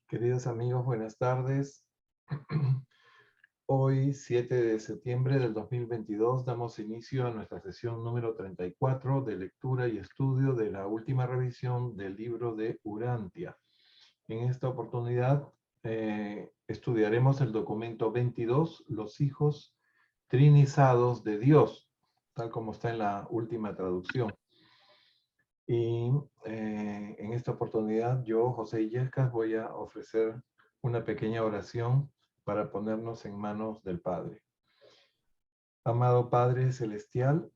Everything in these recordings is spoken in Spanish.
Queridos amigos, buenas tardes. Hoy, 7 de septiembre del 2022, damos inicio a nuestra sesión número 34 de lectura y estudio de la última revisión del libro de Urantia. En esta oportunidad estudiaremos el documento 22, los hijos trinizados de Dios, tal como está en la última traducción. Y en esta oportunidad yo, José Illescas, voy a ofrecer una pequeña oración para ponernos en manos del Padre. Amado Padre Celestial,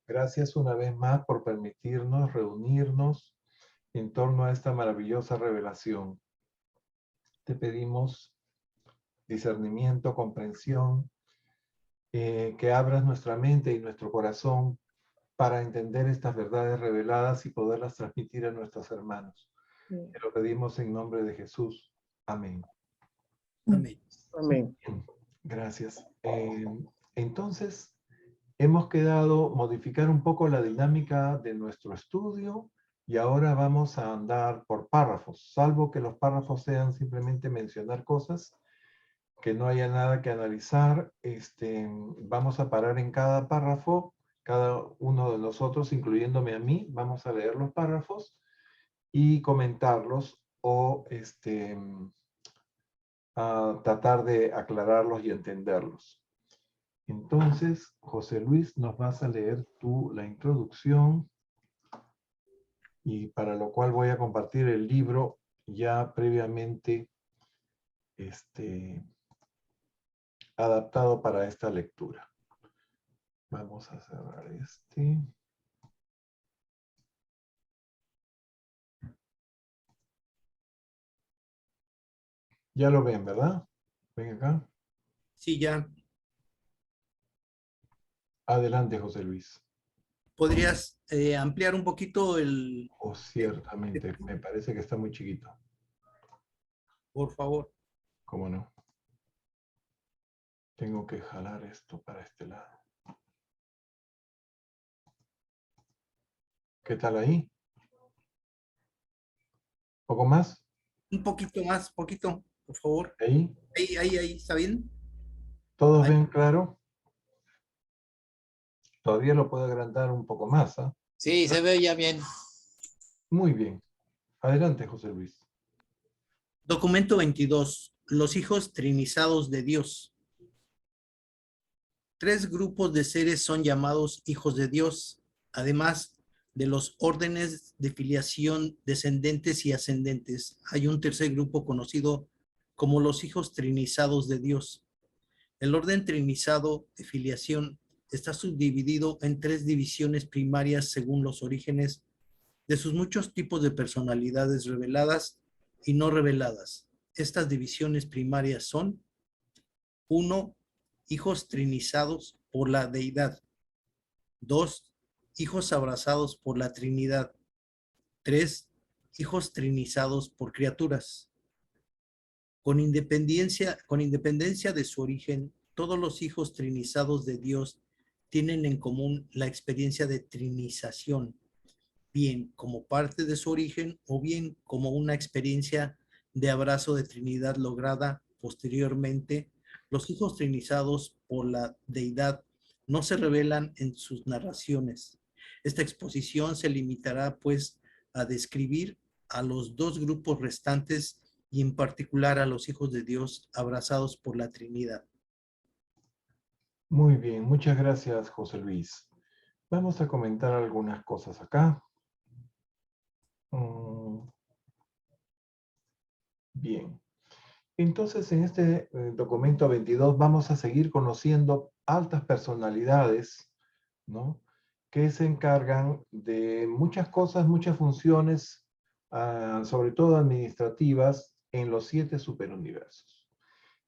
gracias una vez más por permitirnos reunirnos en torno a esta maravillosa revelación. Te pedimos discernimiento, comprensión, que abras nuestra mente y nuestro corazón para entender estas verdades reveladas y poderlas transmitir a nuestros hermanos. Te lo pedimos en nombre de Jesús. Amén. Amén. Amén. Gracias. Entonces, hemos quedado modificar un poco la dinámica de nuestro estudio y ahora vamos a andar por párrafos, salvo que los párrafos sean simplemente mencionar cosas, que no haya nada que analizar. Vamos a parar en cada párrafo, cada uno de nosotros, incluyéndome a mí, vamos a leer los párrafos y comentarlos o a tratar de aclararlos y entenderlos. Entonces, José Luis, nos vas a leer tú la introducción y para lo cual voy a compartir el libro ya previamente adaptado para esta lectura. Vamos a cerrar este. Ya lo ven, ¿verdad? ¿Ven acá? Sí, ya. Adelante, José Luis. ¿Podrías ampliar un poquito el... Oh, ciertamente, me parece que está muy chiquito. Por favor. ¿Cómo no? Tengo que jalar esto para este lado. ¿Qué tal ahí? ¿Poco más? Un poquito más, poquito, por favor. ¿Ahí? Ahí, ¿está bien? ¿Todos Ahí. ven claro? Todavía lo puedo agrandar un poco más, ¿ah? Sí, se ve ya bien. Muy bien. Adelante, José Luis. Documento 22. Los hijos trinizados de Dios. 3 grupos de seres son llamados hijos de Dios, además de los órdenes de filiación descendentes y ascendentes. Hay un tercer grupo conocido como los hijos trinizados de Dios. El orden trinizado de filiación está subdividido en 3 divisiones primarias según los orígenes de sus muchos tipos de personalidades reveladas y no reveladas. Estas divisiones primarias son: 1. Hijos trinizados por la deidad. 2. Hijos abrazados por la Trinidad. 3. Hijos trinizados por criaturas. Con independencia de su origen, todos los hijos trinizados de Dios tienen en común la experiencia de trinización, bien como parte de su origen o bien como una experiencia de abrazo de Trinidad lograda posteriormente. Los hijos trinizados por la deidad no se revelan en sus narraciones. Esta exposición se limitará, pues, a describir a los 2 grupos restantes y en particular a los hijos de Dios abrazados por la Trinidad. Muy bien, muchas gracias, José Luis. Vamos a comentar algunas cosas acá. Bien. Entonces, en este documento 22 vamos a seguir conociendo altas personalidades, ¿no?, que se encargan de muchas cosas, muchas funciones, sobre todo administrativas, en los 7 superuniversos.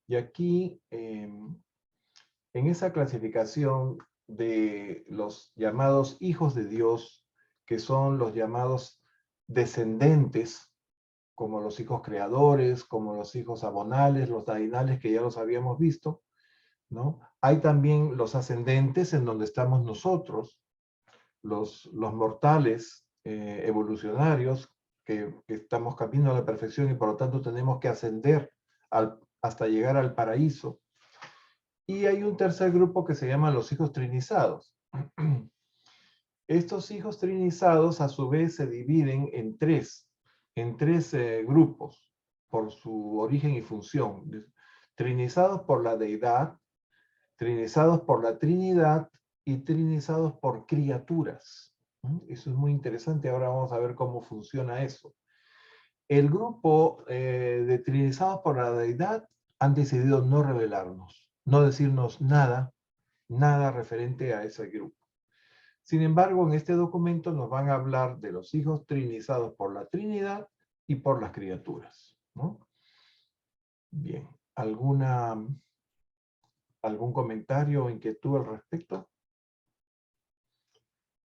Y aquí, en esa clasificación de los llamados hijos de Dios, que son los llamados descendentes, como los hijos creadores, como los hijos abonales, los dainales, que ya los habíamos visto, ¿no? Hay también los ascendentes, en donde estamos nosotros, los mortales evolucionarios, que estamos camino a la perfección y por lo tanto tenemos que ascender hasta llegar al paraíso. Y hay un tercer grupo que se llama los hijos trinizados. Estos hijos trinizados a su vez se dividen en tres grupos por su origen y función. Trinizados por la deidad, trinizados por la Trinidad y trinizados por criaturas. Eso es muy interesante. Ahora vamos a ver cómo funciona eso. El grupo de trinizados por la deidad han decidido no revelarnos, no decirnos nada referente a ese grupo. Sin embargo, en este documento nos van a hablar de los hijos trinizados por la Trinidad y por las criaturas, ¿no? Bien, ¿algún comentario o inquietud al respecto?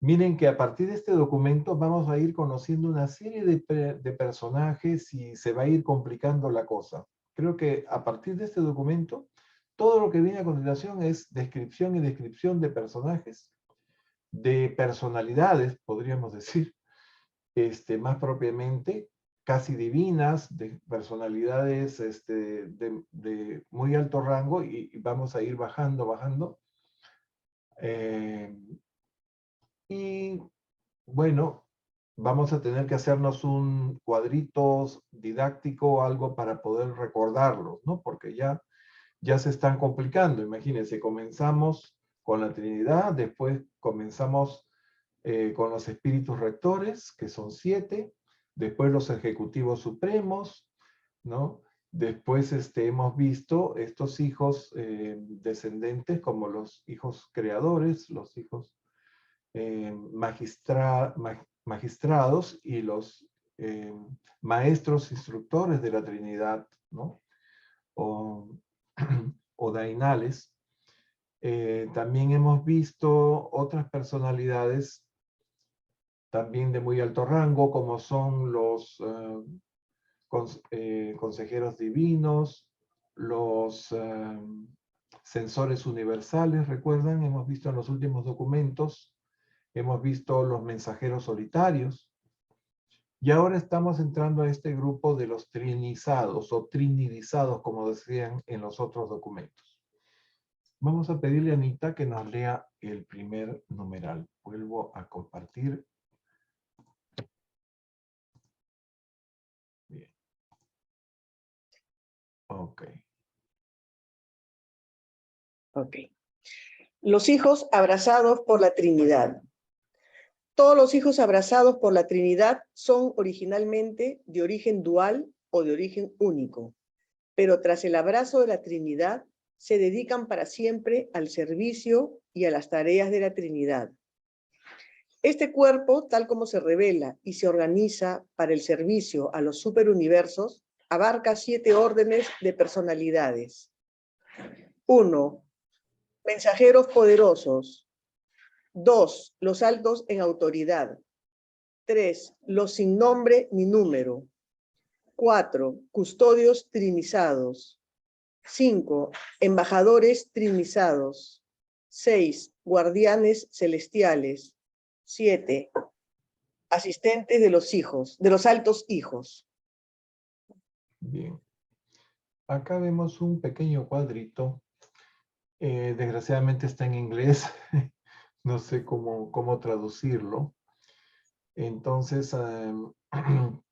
Miren que a partir de este documento vamos a ir conociendo una serie de personajes y se va a ir complicando la cosa. Creo que a partir de este documento, todo lo que viene a continuación es descripción y descripción de personajes, de personalidades, podríamos decir, más propiamente, casi divinas, de personalidades de muy alto rango, y vamos a ir bajando. Y bueno, vamos a tener que hacernos un cuadrito didáctico o algo para poder recordarlos, ¿no? Porque ya se están complicando. Imagínense, comenzamos con la Trinidad, después comenzamos con los espíritus rectores, que son 7, después los ejecutivos supremos, ¿no? Después hemos visto estos hijos descendentes como los hijos creadores, los hijos magistrados y los maestros instructores de la Trinidad, ¿no? O dainales. También hemos visto otras personalidades también de muy alto rango, como son los consejeros divinos, los censores universales, ¿recuerdan? Hemos visto en los últimos documentos, hemos visto los mensajeros solitarios, y ahora estamos entrando a este grupo de los trinizados o trinidizados, como decían en los otros documentos. Vamos a pedirle a Anita que nos lea el primer numeral. Vuelvo a compartir. Bien. Ok. Ok. Los hijos abrazados por la Trinidad. Todos los hijos abrazados por la Trinidad son originalmente de origen dual o de origen único, pero tras el abrazo de la Trinidad se dedican para siempre al servicio y a las tareas de la Trinidad. Este cuerpo, tal como se revela y se organiza para el servicio a los superuniversos, abarca 7 órdenes de personalidades. 1. Mensajeros poderosos. 2. Los altos en autoridad. 3. Los sin nombre ni número. 4. Custodios trinizados. 5. Embajadores trinizados. 6. Guardianes celestiales. 7. Asistentes de los hijos, de los altos hijos. Bien. Acá vemos un pequeño cuadrito. Desgraciadamente está en inglés. No sé cómo traducirlo. Entonces,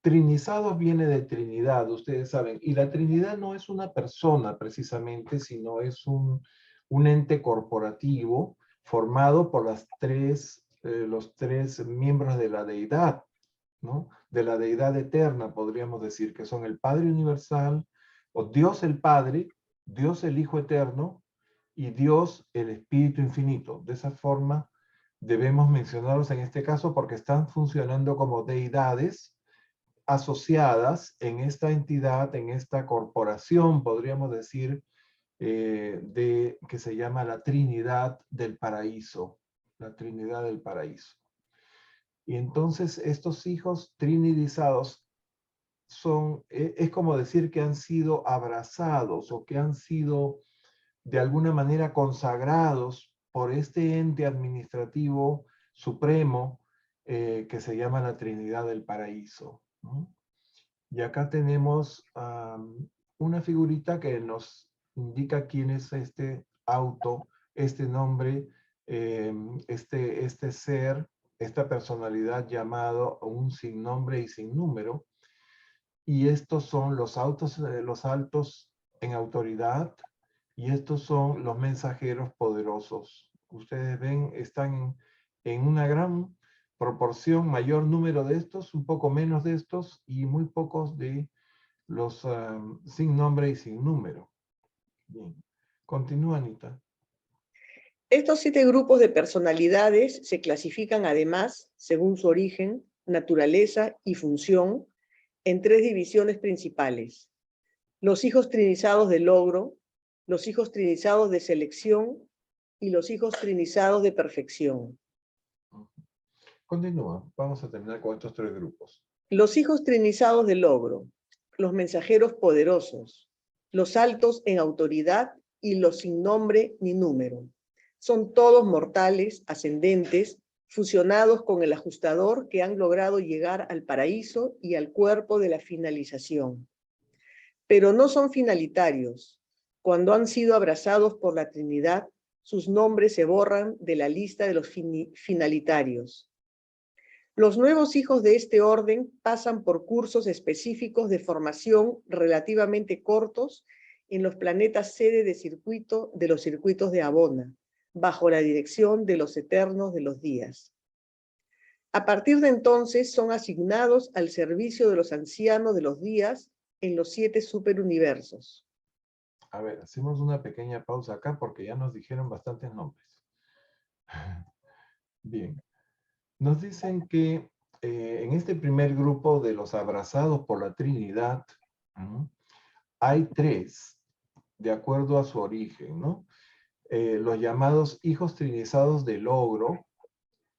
trinizados viene de Trinidad, ustedes saben. Y la Trinidad no es una persona precisamente, sino es un ente corporativo formado por los 3 miembros de la deidad, ¿no? De la deidad eterna, podríamos decir, que son el Padre Universal, o Dios el Padre, Dios el Hijo Eterno, y Dios el Espíritu Infinito. De esa forma debemos mencionarlos en este caso porque están funcionando como deidades asociadas en esta entidad, en esta corporación, podríamos decir, que se llama la Trinidad del Paraíso. La Trinidad del Paraíso. Y entonces estos hijos trinidizados es como decir que han sido abrazados o que han sido de alguna manera consagrados por este ente administrativo supremo que se llama la Trinidad del Paraíso. ¿no? Y acá tenemos una figurita que nos indica quién es este auto, este nombre, este ser, esta personalidad llamado un sin nombre y sin número. Y estos son los altos en autoridad, y estos son los mensajeros poderosos. Ustedes ven, están en una gran proporción, mayor número de estos, un poco menos de estos, y muy pocos de los sin nombre y sin número. Bien. Continúa, Anita. Estos 7 grupos de personalidades se clasifican además, según su origen, naturaleza y función, en 3 divisiones principales: los hijos trinizados de logro, los hijos trinizados de selección y los hijos trinizados de perfección. Continúa. Vamos a terminar con estos 3 grupos. Los hijos trinizados de logro, los mensajeros poderosos, los altos en autoridad y los sin nombre ni número. Son todos mortales, ascendentes, fusionados con el ajustador, que han logrado llegar al paraíso y al cuerpo de la finalización. Pero no son finalitarios. Cuando han sido abrazados por la Trinidad, sus nombres se borran de la lista de los finalitarios. Los nuevos hijos de este orden pasan por cursos específicos de formación relativamente cortos en los planetas sede de circuito de los circuitos de Abona, bajo la dirección de los eternos de los días. A partir de entonces son asignados al servicio de los ancianos de los días en los 7 superuniversos. A ver, hacemos una pequeña pausa acá porque ya nos dijeron bastantes nombres. Bien. Nos dicen que en este primer grupo de los abrazados por la Trinidad, hay 3, de acuerdo a su origen, ¿no? Los llamados hijos trinizados de logro,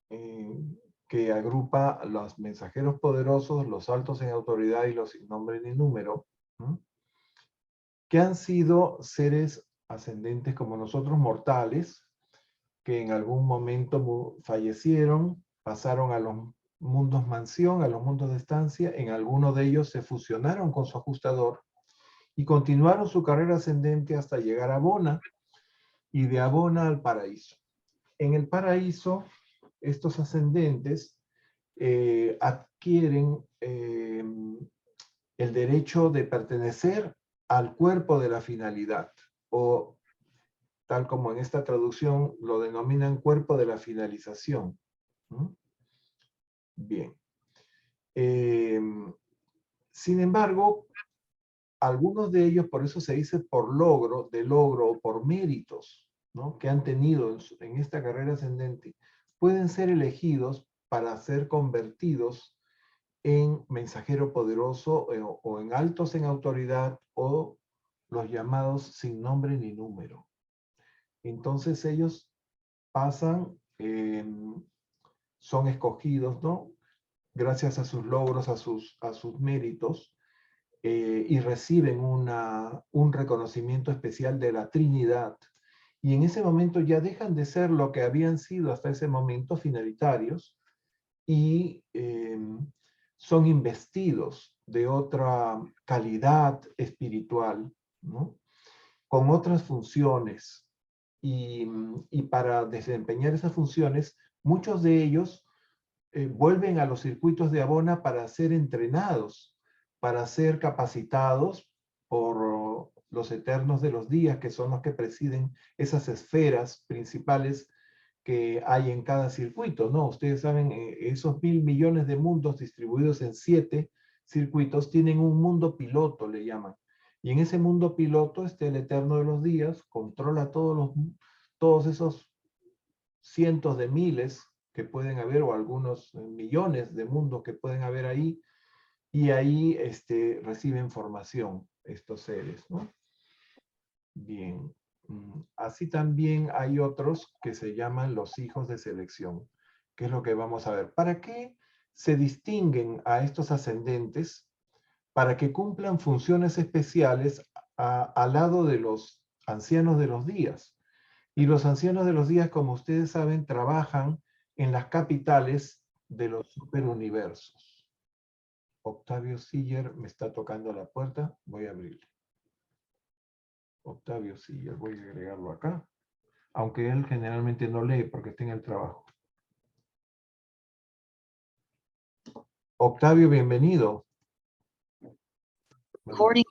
que agrupa a los mensajeros poderosos, los altos en autoridad y los sin nombre ni número, que han sido seres ascendentes como nosotros, mortales, que en algún momento fallecieron, pasaron a los mundos mansión, a los mundos de estancia. En algunos de ellos se fusionaron con su ajustador y continuaron su carrera ascendente hasta llegar a Abona, y de Abona al paraíso. En el paraíso, estos ascendentes adquieren el derecho de pertenecer al cuerpo de la finalidad, o tal como en esta traducción lo denominan, cuerpo de la finalización. Bien. Sin embargo, algunos de ellos, por eso se dice por logro, de logro o por méritos, ¿no?, que han tenido en esta carrera ascendente, pueden ser elegidos para ser convertidos en mensajero poderoso o en altos en autoridad, o los llamados sin nombre ni número. Entonces ellos pasan, son escogidos, ¿no?, gracias a sus logros, a sus méritos, y reciben un reconocimiento especial de la Trinidad. Y en ese momento ya dejan de ser lo que habían sido hasta ese momento, finalitarios, y son investidos de otra calidad espiritual, ¿no?, con otras funciones. Y para desempeñar esas funciones, muchos de ellos vuelven a los circuitos de Abona para ser entrenados, para ser capacitados por los eternos de los días, que son los que presiden esas esferas principales que hay en cada circuito, ¿no? Ustedes saben, esos 1.000 millones de mundos distribuidos en 7 circuitos tienen un mundo piloto, le llaman. Y en ese mundo piloto está el eterno de los días, controla todos esos cientos de miles que pueden haber, o algunos millones de mundos que pueden haber ahí, y ahí reciben formación estos seres, ¿no? Bien. Así también hay otros que se llaman los hijos de selección, que es lo que vamos a ver. ¿Para qué se distinguen a estos ascendentes? Para que cumplan funciones especiales al lado de los ancianos de los días. Y los ancianos de los días, como ustedes saben, trabajan en las capitales de los superuniversos. Octavio Siller me está tocando la puerta. Voy a abrirle. Octavio Siller, voy a agregarlo acá. Aunque él generalmente no lee porque está en el trabajo. Octavio, bienvenido. Vamos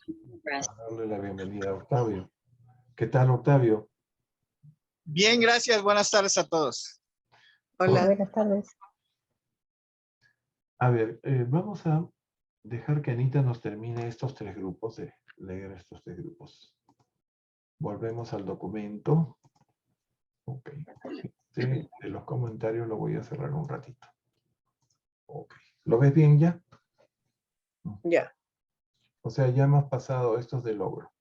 a darle la bienvenida a Octavio. ¿Qué tal, Octavio? Bien, gracias. Buenas tardes a todos. Hola. Buenas tardes. A ver, vamos a dejar que Anita nos termine estos tres grupos, de leer estos tres grupos. Volvemos al documento. Ok. De los comentarios lo voy a cerrar un ratito. Ok. ¿Lo ves bien ya? Ya. O sea, ya hemos pasado estos de logro.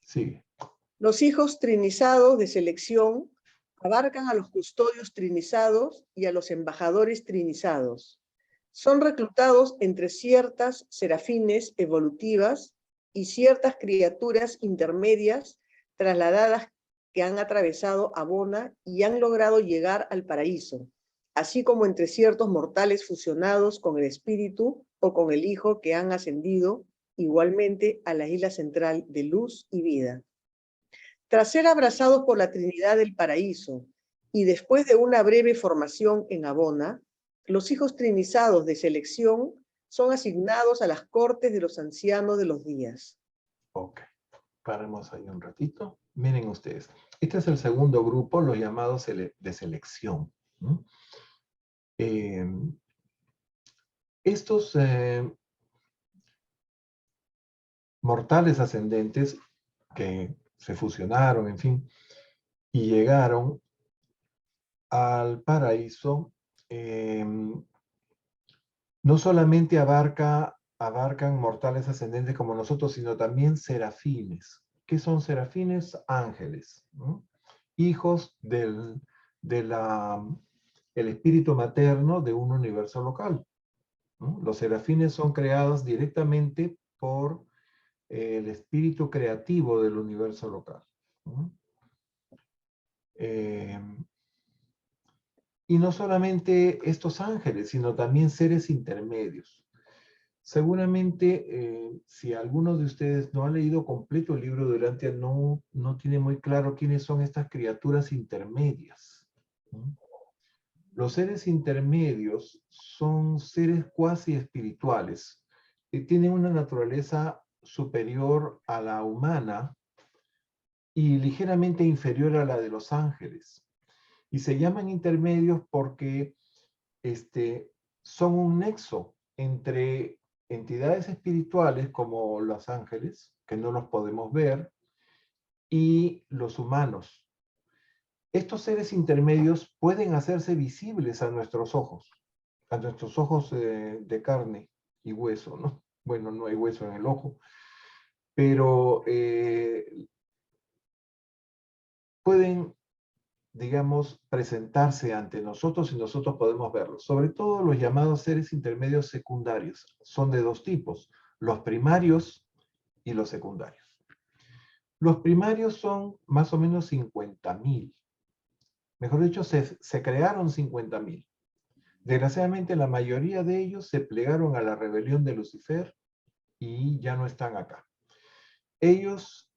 Sigue. Los hijos trinizados de selección abarcan a los custodios trinizados y a los embajadores trinizados. Son reclutados entre ciertas serafines evolutivas y ciertas criaturas intermedias trasladadas que han atravesado Abona y han logrado llegar al paraíso, así como entre ciertos mortales fusionados con el espíritu o con el hijo que han ascendido igualmente a la isla central de luz y vida. Tras ser abrazados por la Trinidad del Paraíso y después de una breve formación en Abona, los hijos trinizados de selección son asignados a las cortes de los ancianos de los días. Ok. Paremos ahí un ratito. Miren ustedes. Este es el segundo grupo, los llamados de selección. Estos mortales ascendentes que se fusionaron, en fin, y llegaron al paraíso, no solamente abarcan mortales ascendentes como nosotros, sino también serafines. ¿Qué son serafines? Ángeles, ¿no? Hijos del espíritu materno de un universo local, ¿no? Los serafines son creados directamente por el espíritu creativo del universo local, ¿no? Y no solamente estos ángeles, sino también seres intermedios. Seguramente, si alguno de ustedes no ha leído completo el libro de Urantia, no tiene muy claro quiénes son estas criaturas intermedias. Los seres intermedios son seres cuasi espirituales, que tienen una naturaleza superior a la humana y ligeramente inferior a la de los ángeles. Y se llaman intermedios porque son un nexo entre entidades espirituales como los ángeles, que no los podemos ver, y los humanos. Estos seres intermedios pueden hacerse visibles a nuestros ojos de carne y hueso, ¿no? Bueno, no hay hueso en el ojo, pero pueden, digamos, presentarse ante nosotros y nosotros podemos verlos. Sobre todo los llamados seres intermedios secundarios. Son de dos tipos, los primarios y los secundarios. Los primarios son más o menos 50.000. Mejor dicho, se crearon 50.000. Desgraciadamente, la mayoría de ellos se plegaron a la rebelión de Lucifer y ya no están acá. Ellos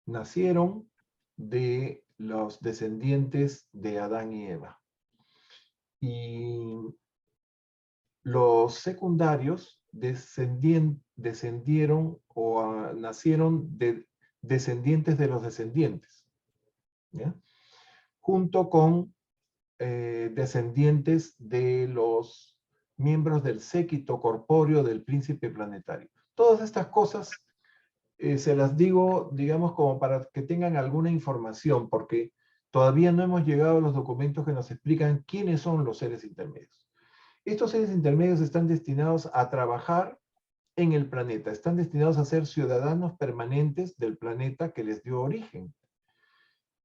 nacieron de los descendientes de Adán y Eva. Y los secundarios descendieron o nacieron de descendientes de los descendientes, ¿ya? Junto con descendientes de los miembros del séquito corpóreo del príncipe planetario. Todas estas cosas se las digo, digamos, como para que tengan alguna información, porque todavía no hemos llegado a los documentos que nos explican quiénes son los seres intermedios. Estos seres intermedios están destinados a trabajar en el planeta, están destinados a ser ciudadanos permanentes del planeta que les dio origen.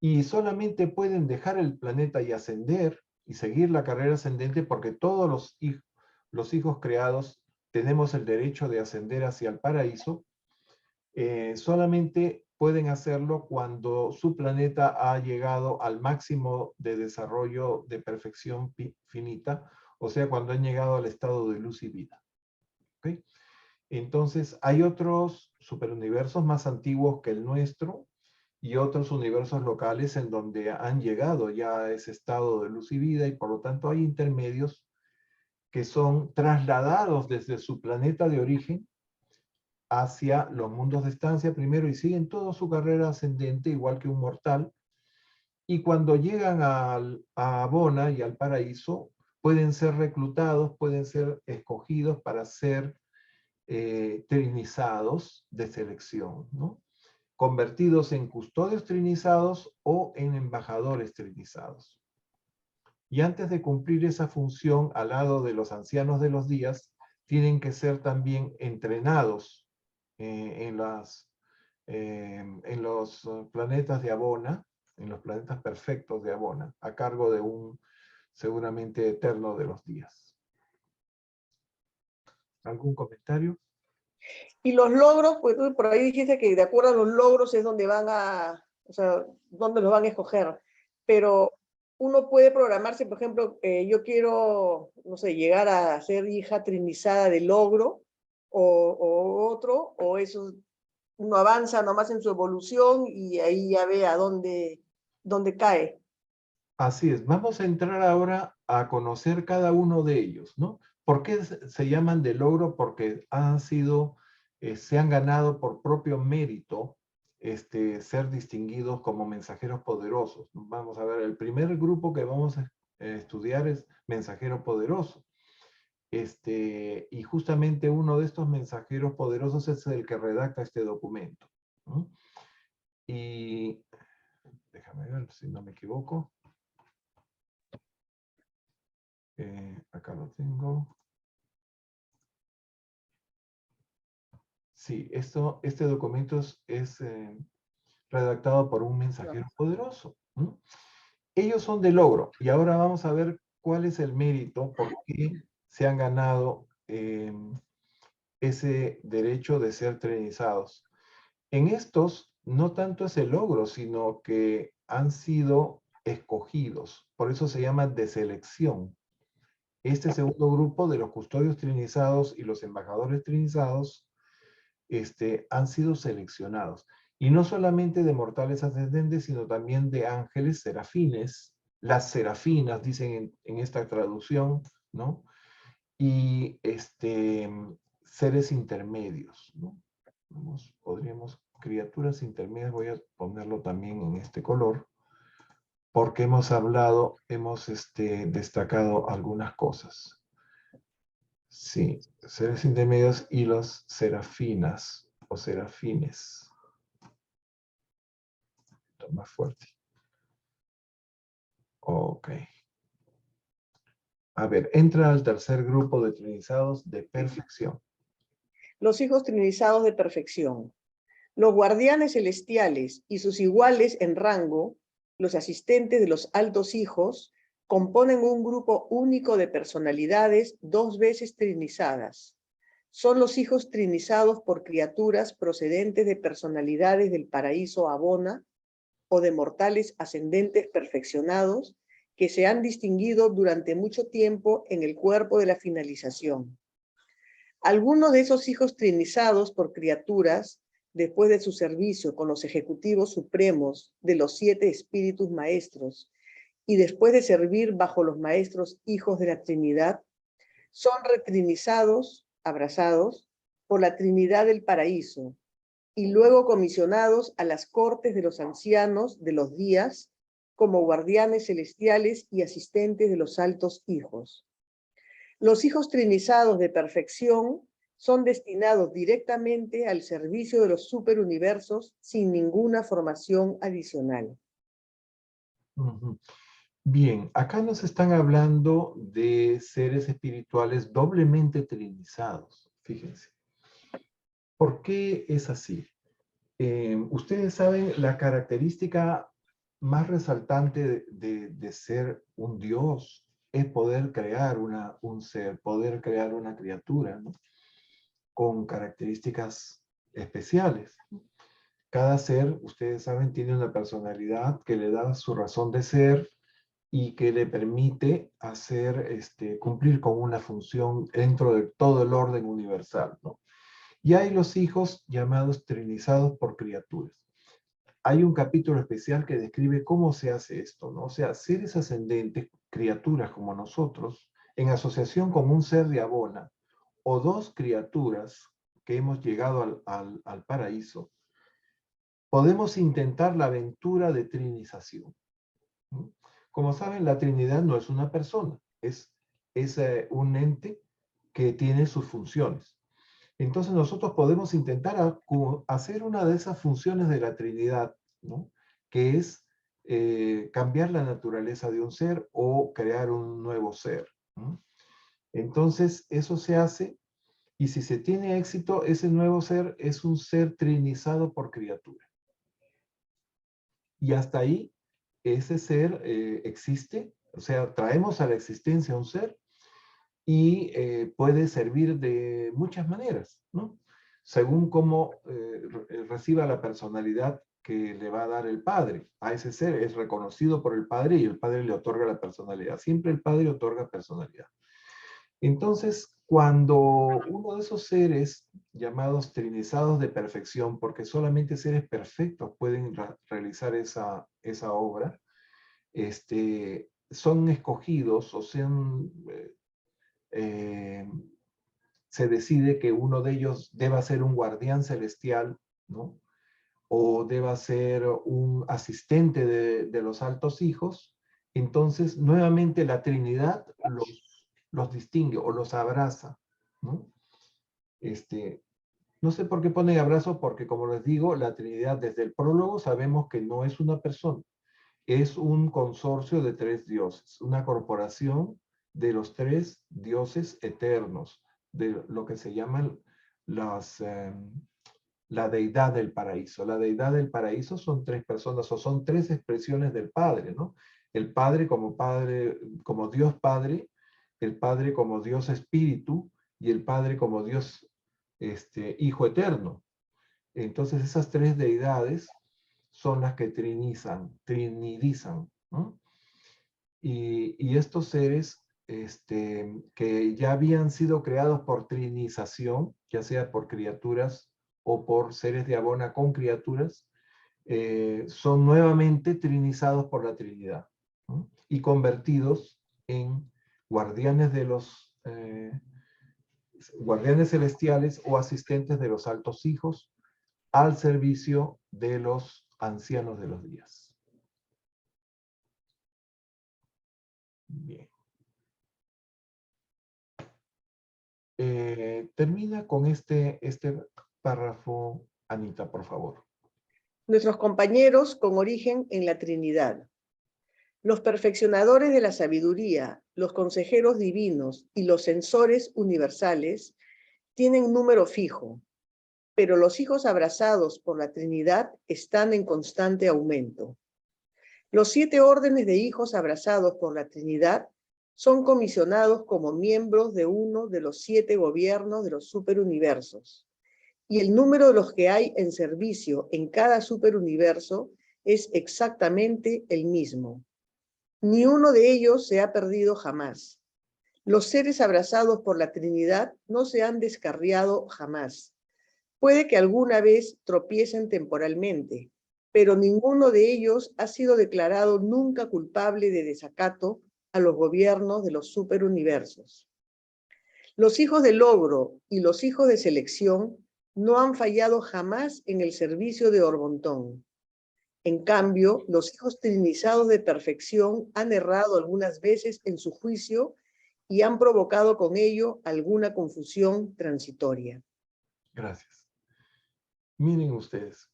Y solamente pueden dejar el planeta y ascender y seguir la carrera ascendente porque todos los hijos creados tenemos el derecho de ascender hacia el paraíso. Solamente pueden hacerlo cuando su planeta ha llegado al máximo de desarrollo de perfección finita, o sea, cuando han llegado al estado de luz y vida. ¿Ok? Entonces, hay otros superuniversos más antiguos que el nuestro y otros universos locales en donde han llegado ya a ese estado de luz y vida, y por lo tanto hay intermedios que son trasladados desde su planeta de origen hacia los mundos de estancia primero y siguen toda su carrera ascendente igual que un mortal, y cuando llegan a Abona y al paraíso pueden ser reclutados, pueden ser escogidos para ser trinizados de selección, ¿no? Convertidos en custodios trinizados o en embajadores trinizados. Y antes de cumplir esa función al lado de los ancianos de los días, tienen que ser también entrenados en los planetas de Abona, en los planetas perfectos de Abona, a cargo de un seguramente eterno de los días. ¿Algún comentario? Y los logros, pues tú por ahí dijiste que de acuerdo a los logros es donde van a, o sea, donde los van a escoger. Pero uno puede programarse, por ejemplo, yo quiero, no sé, llegar a ser hija trinizada de logro o otro, o eso, uno avanza nomás en su evolución y ahí ya ve a dónde cae. Así es. Vamos a entrar ahora a conocer cada uno de ellos, ¿no? ¿Por qué se llaman de logro? Porque han sido, se han ganado por propio mérito ser distinguidos como mensajeros poderosos. Vamos a ver, el primer grupo que vamos a estudiar es mensajero poderoso. Y justamente uno de estos mensajeros poderosos es el que redacta este documento, ¿no? Y déjame ver si no me equivoco. Acá lo tengo. Sí, este documento es redactado por un mensajero poderoso, ¿no? Ellos son de logro, y ahora vamos a ver cuál es el mérito, por qué se han ganado ese derecho de ser trinizados. En estos, no tanto es el logro, sino que han sido escogidos, por eso se llama de selección. Este segundo grupo de los custodios trinizados y los embajadores trinizados han sido seleccionados. Y no solamente de mortales ascendentes, sino también de ángeles serafines, las serafinas, dicen en esta traducción, ¿no? Y seres intermedios, ¿no? Podríamos, criaturas intermedias, voy a ponerlo también en este color, porque hemos hablado, hemos destacado algunas cosas. Sí, seres intermedios y los serafinas o serafines. Más fuerte. Ok. A ver, entra al tercer grupo de trinizados de perfección. Los hijos trinizados de perfección. Los guardianes celestiales y sus iguales en rango, los asistentes de los altos hijos, componen un grupo único de personalidades 2 veces trinizadas. Son los hijos trinizados por criaturas procedentes de personalidades del paraíso Abona o de mortales ascendentes perfeccionados que se han distinguido durante mucho tiempo en el cuerpo de la finalización. Algunos de esos hijos trinizados por criaturas, después de su servicio con los ejecutivos supremos de los 7 espíritus maestros y después de servir bajo los maestros hijos de la Trinidad, son retrinizados, abrazados, por la Trinidad del Paraíso y luego comisionados a las cortes de los ancianos de los días como guardianes celestiales y asistentes de los altos hijos. Los hijos trinizados de perfección son destinados directamente al servicio de los superuniversos sin ninguna formación adicional. Bien, acá nos están hablando de seres espirituales doblemente trinizados. Fíjense. ¿Por qué es así? Ustedes saben la característica más resaltante de ser un Dios es poder crear un ser, poder crear una criatura, ¿no? Con características especiales. Cada ser, ustedes saben, tiene una personalidad que le da su razón de ser y que le permite hacer, cumplir con una función dentro de todo el orden universal, ¿no? Y hay los hijos llamados trinizados por criaturas. Hay un capítulo especial que describe cómo se hace esto, ¿no? O sea, seres ascendentes, criaturas como nosotros, en asociación con un ser de Abona, o dos criaturas que hemos llegado al paraíso, podemos intentar la aventura de trinización. Como saben, la Trinidad no es una persona, es un ente que tiene sus funciones. Entonces nosotros podemos intentar hacer una de esas funciones de la Trinidad, ¿no? Que es cambiar la naturaleza de un ser o crear un nuevo ser, ¿no? Entonces eso se hace, y si se tiene éxito, ese nuevo ser es un ser trinizado por criatura. Y hasta ahí ese ser existe, o sea, traemos a la existencia un ser y puede servir de muchas maneras, ¿no? Según cómo reciba la personalidad que le va a dar el Padre. A ese ser es reconocido por el Padre y el Padre le otorga la personalidad. Siempre el Padre otorga personalidad. Entonces, cuando uno de esos seres llamados trinizados de perfección, porque solamente seres perfectos pueden realizar esa obra, son escogidos o se decide que uno de ellos deba ser un guardián celestial, ¿no? O deba ser un asistente de los altos hijos. Entonces, nuevamente la Trinidad los distingue o los abraza, ¿no? No sé por qué ponen abrazo, porque como les digo, la Trinidad desde el prólogo sabemos que no es una persona, es un consorcio de tres dioses, una corporación de los tres dioses eternos, de lo que se llaman la deidad del paraíso. La deidad del paraíso son tres personas, o son tres expresiones del Padre, ¿no? El Padre, como Dios Padre, el Padre como Dios Espíritu, y el Padre como Dios Hijo Eterno. Entonces esas tres deidades son las que trinidizan, ¿no? Y estos seres que ya habían sido creados por trinización, ya sea por criaturas o por seres de Abona con criaturas, son nuevamente trinizados por la Trinidad, ¿no? Y convertidos en guardianes de los guardianes celestiales o asistentes de los altos hijos al servicio de los ancianos de los días. Bien. Termina con este párrafo, Anita, por favor. Nuestros compañeros con origen en la Trinidad. Los perfeccionadores de la sabiduría, los consejeros divinos y los censores universales tienen número fijo, pero los hijos abrazados por la Trinidad están en constante aumento. Los 7 órdenes de hijos abrazados por la Trinidad son comisionados como miembros de uno de los 7 gobiernos de los superuniversos, y el número de los que hay en servicio en cada superuniverso es exactamente el mismo. Ni uno de ellos se ha perdido jamás. Los seres abrazados por la Trinidad no se han descarriado jamás. Puede que alguna vez tropiecen temporalmente, pero ninguno de ellos ha sido declarado nunca culpable de desacato a los gobiernos de los superuniversos. Los hijos de logro y los hijos de selección no han fallado jamás en el servicio de Orbontón. En cambio, los hijos trinizados de perfección han errado algunas veces en su juicio y han provocado con ello alguna confusión transitoria. Gracias. Miren ustedes,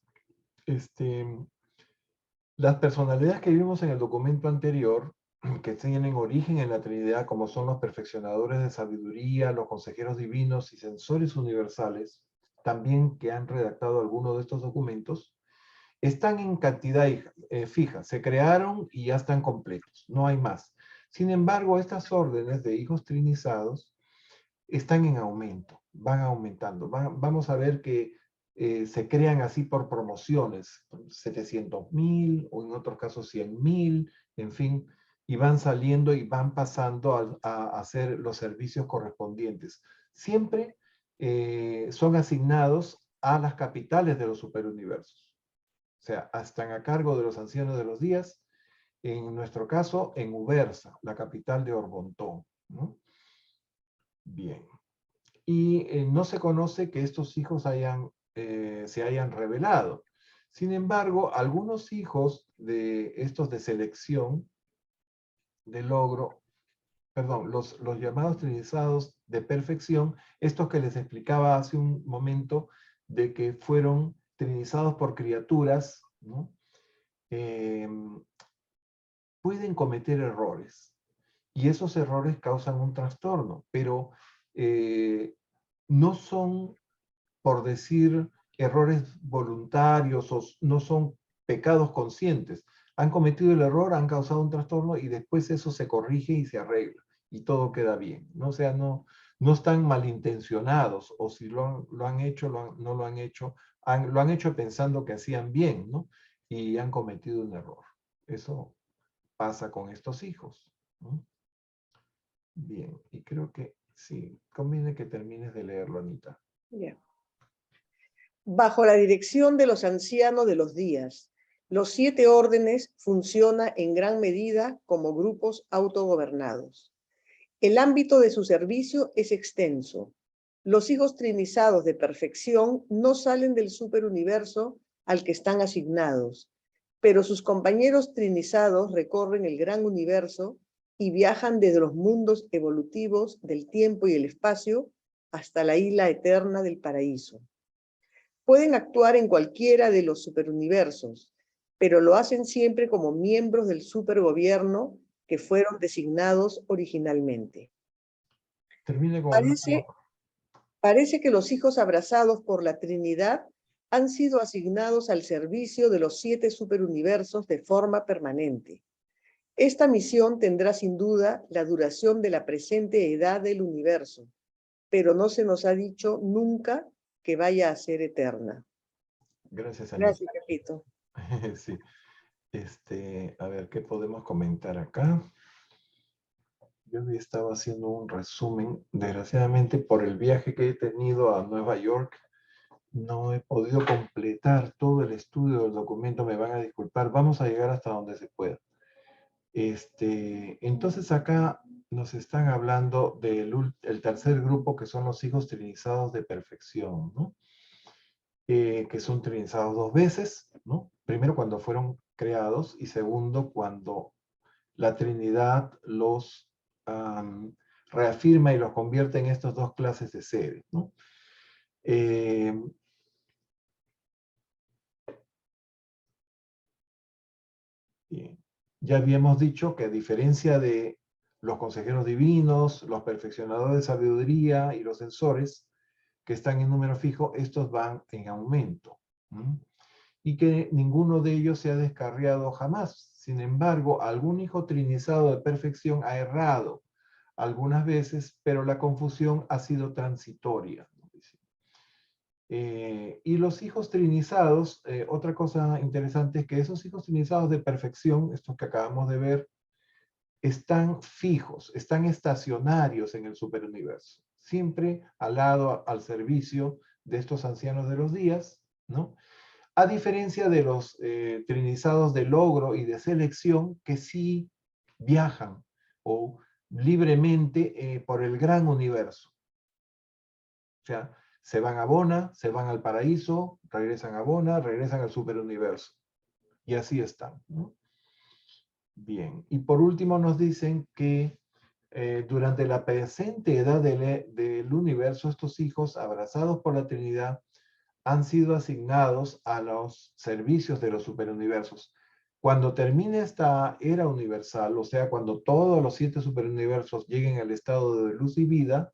las personalidades que vimos en el documento anterior, que tienen origen en la Trinidad, como son los perfeccionadores de sabiduría, los consejeros divinos y censores universales, también que han redactado algunos de estos documentos, están en cantidad fija, se crearon y ya están completos, no hay más. Sin embargo, estas órdenes de hijos trinizados están en aumento, van aumentando. Vamos a ver que se crean así por promociones, 700,000 o en otros casos 100,000, en fin, y van saliendo y van pasando a hacer los servicios correspondientes. Siempre son asignados a las capitales de los superuniversos. O sea, están a cargo de los ancianos de los días, en nuestro caso, en Ubersa, la capital de Orbontón, ¿no? Bien. Y no se conoce que estos hijos se hayan revelado. Sin embargo, algunos hijos de estos de selección, de logro, perdón, los llamados trinizados de perfección, estos que les explicaba hace un momento, de que fueron trinizados por criaturas, ¿no? Pueden cometer errores. Y esos errores causan un trastorno, pero no son, por decir, errores voluntarios o no son pecados conscientes. Han cometido el error, han causado un trastorno y después eso se corrige y se arregla y todo queda bien, ¿no? O sea, no están malintencionados, o si lo han hecho, no lo han hecho, lo han hecho pensando que hacían bien, ¿no? Y han cometido un error. Eso pasa con estos hijos, ¿no? Bien, y creo que sí, conviene que termines de leerlo, Anita. Ya. Bajo la dirección de los ancianos de los días, los 7 órdenes funcionan en gran medida como grupos autogobernados. El ámbito de su servicio es extenso. Los hijos trinizados de perfección no salen del superuniverso al que están asignados, pero sus compañeros trinizados recorren el gran universo y viajan desde los mundos evolutivos del tiempo y el espacio hasta la isla eterna del paraíso. Pueden actuar en cualquiera de los superuniversos, pero lo hacen siempre como miembros del supergobierno que fueron designados originalmente. Termine con el último. Parece que los hijos abrazados por la Trinidad han sido asignados al servicio de los 7 superuniversos de forma permanente. Esta misión tendrá sin duda la duración de la presente edad del universo, pero no se nos ha dicho nunca que vaya a ser eterna. Gracias, Anita. Gracias, Pepito. Sí. A ver, ¿qué podemos comentar acá? Yo había estado haciendo un resumen. Desgraciadamente, por el viaje que he tenido a Nueva York, no he podido completar todo el estudio del documento. Me van a disculpar. Vamos a llegar hasta donde se pueda. Entonces acá nos están hablando del tercer grupo, que son los hijos trinizados de perfección, ¿no? Que son trinizados 2 veces, ¿no? Primero cuando fueron creados y segundo cuando la Trinidad los reafirma y los convierte en estas 2 clases de seres, ¿no? Bien. Ya habíamos dicho que a diferencia de los consejeros divinos, los perfeccionadores de sabiduría y los sensores, que están en número fijo, estos van en aumento. ¿Mm? Y que ninguno de ellos se ha descarriado jamás. Sin embargo, algún hijo trinizado de perfección ha errado algunas veces, pero la confusión ha sido transitoria. Y los hijos trinizados, otra cosa interesante es que esos hijos trinizados de perfección, estos que acabamos de ver, están fijos, están estacionarios en el superuniverso, siempre al servicio de estos ancianos de los días, ¿no? A diferencia de los trinizados de logro y de selección, que sí viajan o libremente por el gran universo. O sea, se van a Bona, se van al paraíso, regresan a Bona, regresan al superuniverso. Y así están, ¿no? Bien. Y por último nos dicen que durante la presente edad del universo, estos hijos, abrazados por la Trinidad, han sido asignados a los servicios de los superuniversos. Cuando termine esta era universal, o sea, cuando todos los 7 superuniversos lleguen al estado de luz y vida,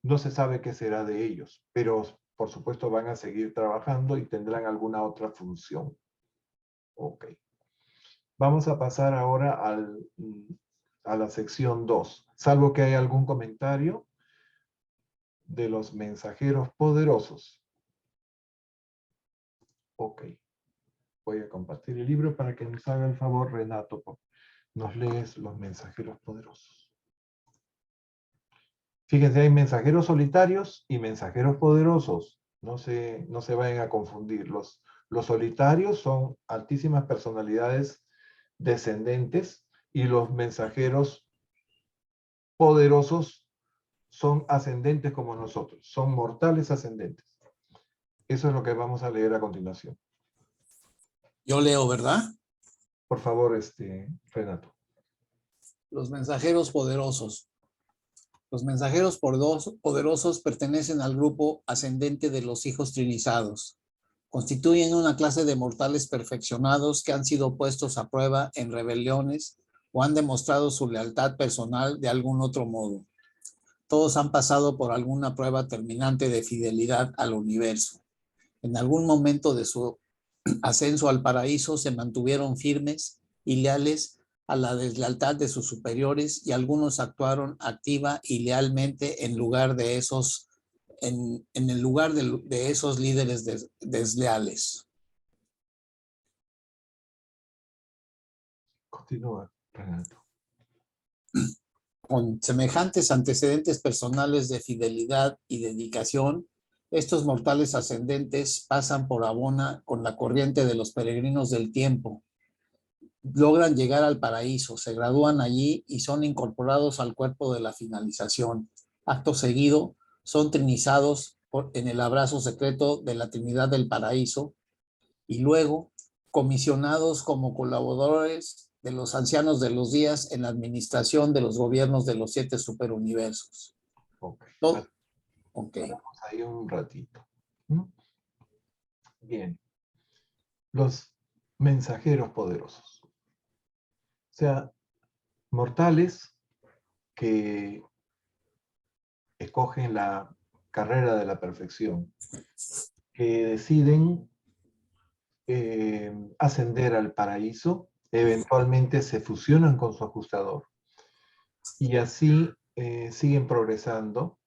no se sabe qué será de ellos, pero por supuesto van a seguir trabajando y tendrán alguna otra función. Ok. Vamos a pasar ahora a la sección 2, salvo que haya algún comentario de los mensajeros poderosos. Ok. Voy a compartir el libro para que nos haga el favor, Renato, nos lees los mensajeros poderosos. Fíjense, hay mensajeros solitarios y mensajeros poderosos. No se vayan a confundir. Los solitarios son altísimas personalidades descendentes y los mensajeros poderosos son ascendentes como nosotros, son mortales ascendentes. Eso es lo que vamos a leer a continuación. Yo leo, ¿verdad? Por favor, Renato. Los mensajeros poderosos. Los mensajeros poderosos pertenecen al grupo ascendente de los hijos trinizados. Constituyen una clase de mortales perfeccionados que han sido puestos a prueba en rebeliones o han demostrado su lealtad personal de algún otro modo. Todos han pasado por alguna prueba terminante de fidelidad al universo. En algún momento de su ascenso al paraíso se mantuvieron firmes y leales a la deslealtad de sus superiores y algunos actuaron activa y lealmente en lugar de esos, en el lugar de esos líderes desleales. Continúa, Renato. Con semejantes antecedentes personales de fidelidad y dedicación, estos mortales ascendentes pasan por Abona con la corriente de los peregrinos del tiempo. Logran llegar al paraíso, se gradúan allí y son incorporados al cuerpo de la finalización. Acto seguido, son trinizados en el abrazo secreto de la Trinidad del Paraíso y luego comisionados como colaboradores de los ancianos de los días en la administración de los gobiernos de los 7 superuniversos. Okay. Vamos ahí un ratito. Bien. Los mensajeros poderosos. O sea, mortales que escogen la carrera de la perfección, que deciden ascender al paraíso, eventualmente se fusionan con su ajustador y así siguen progresando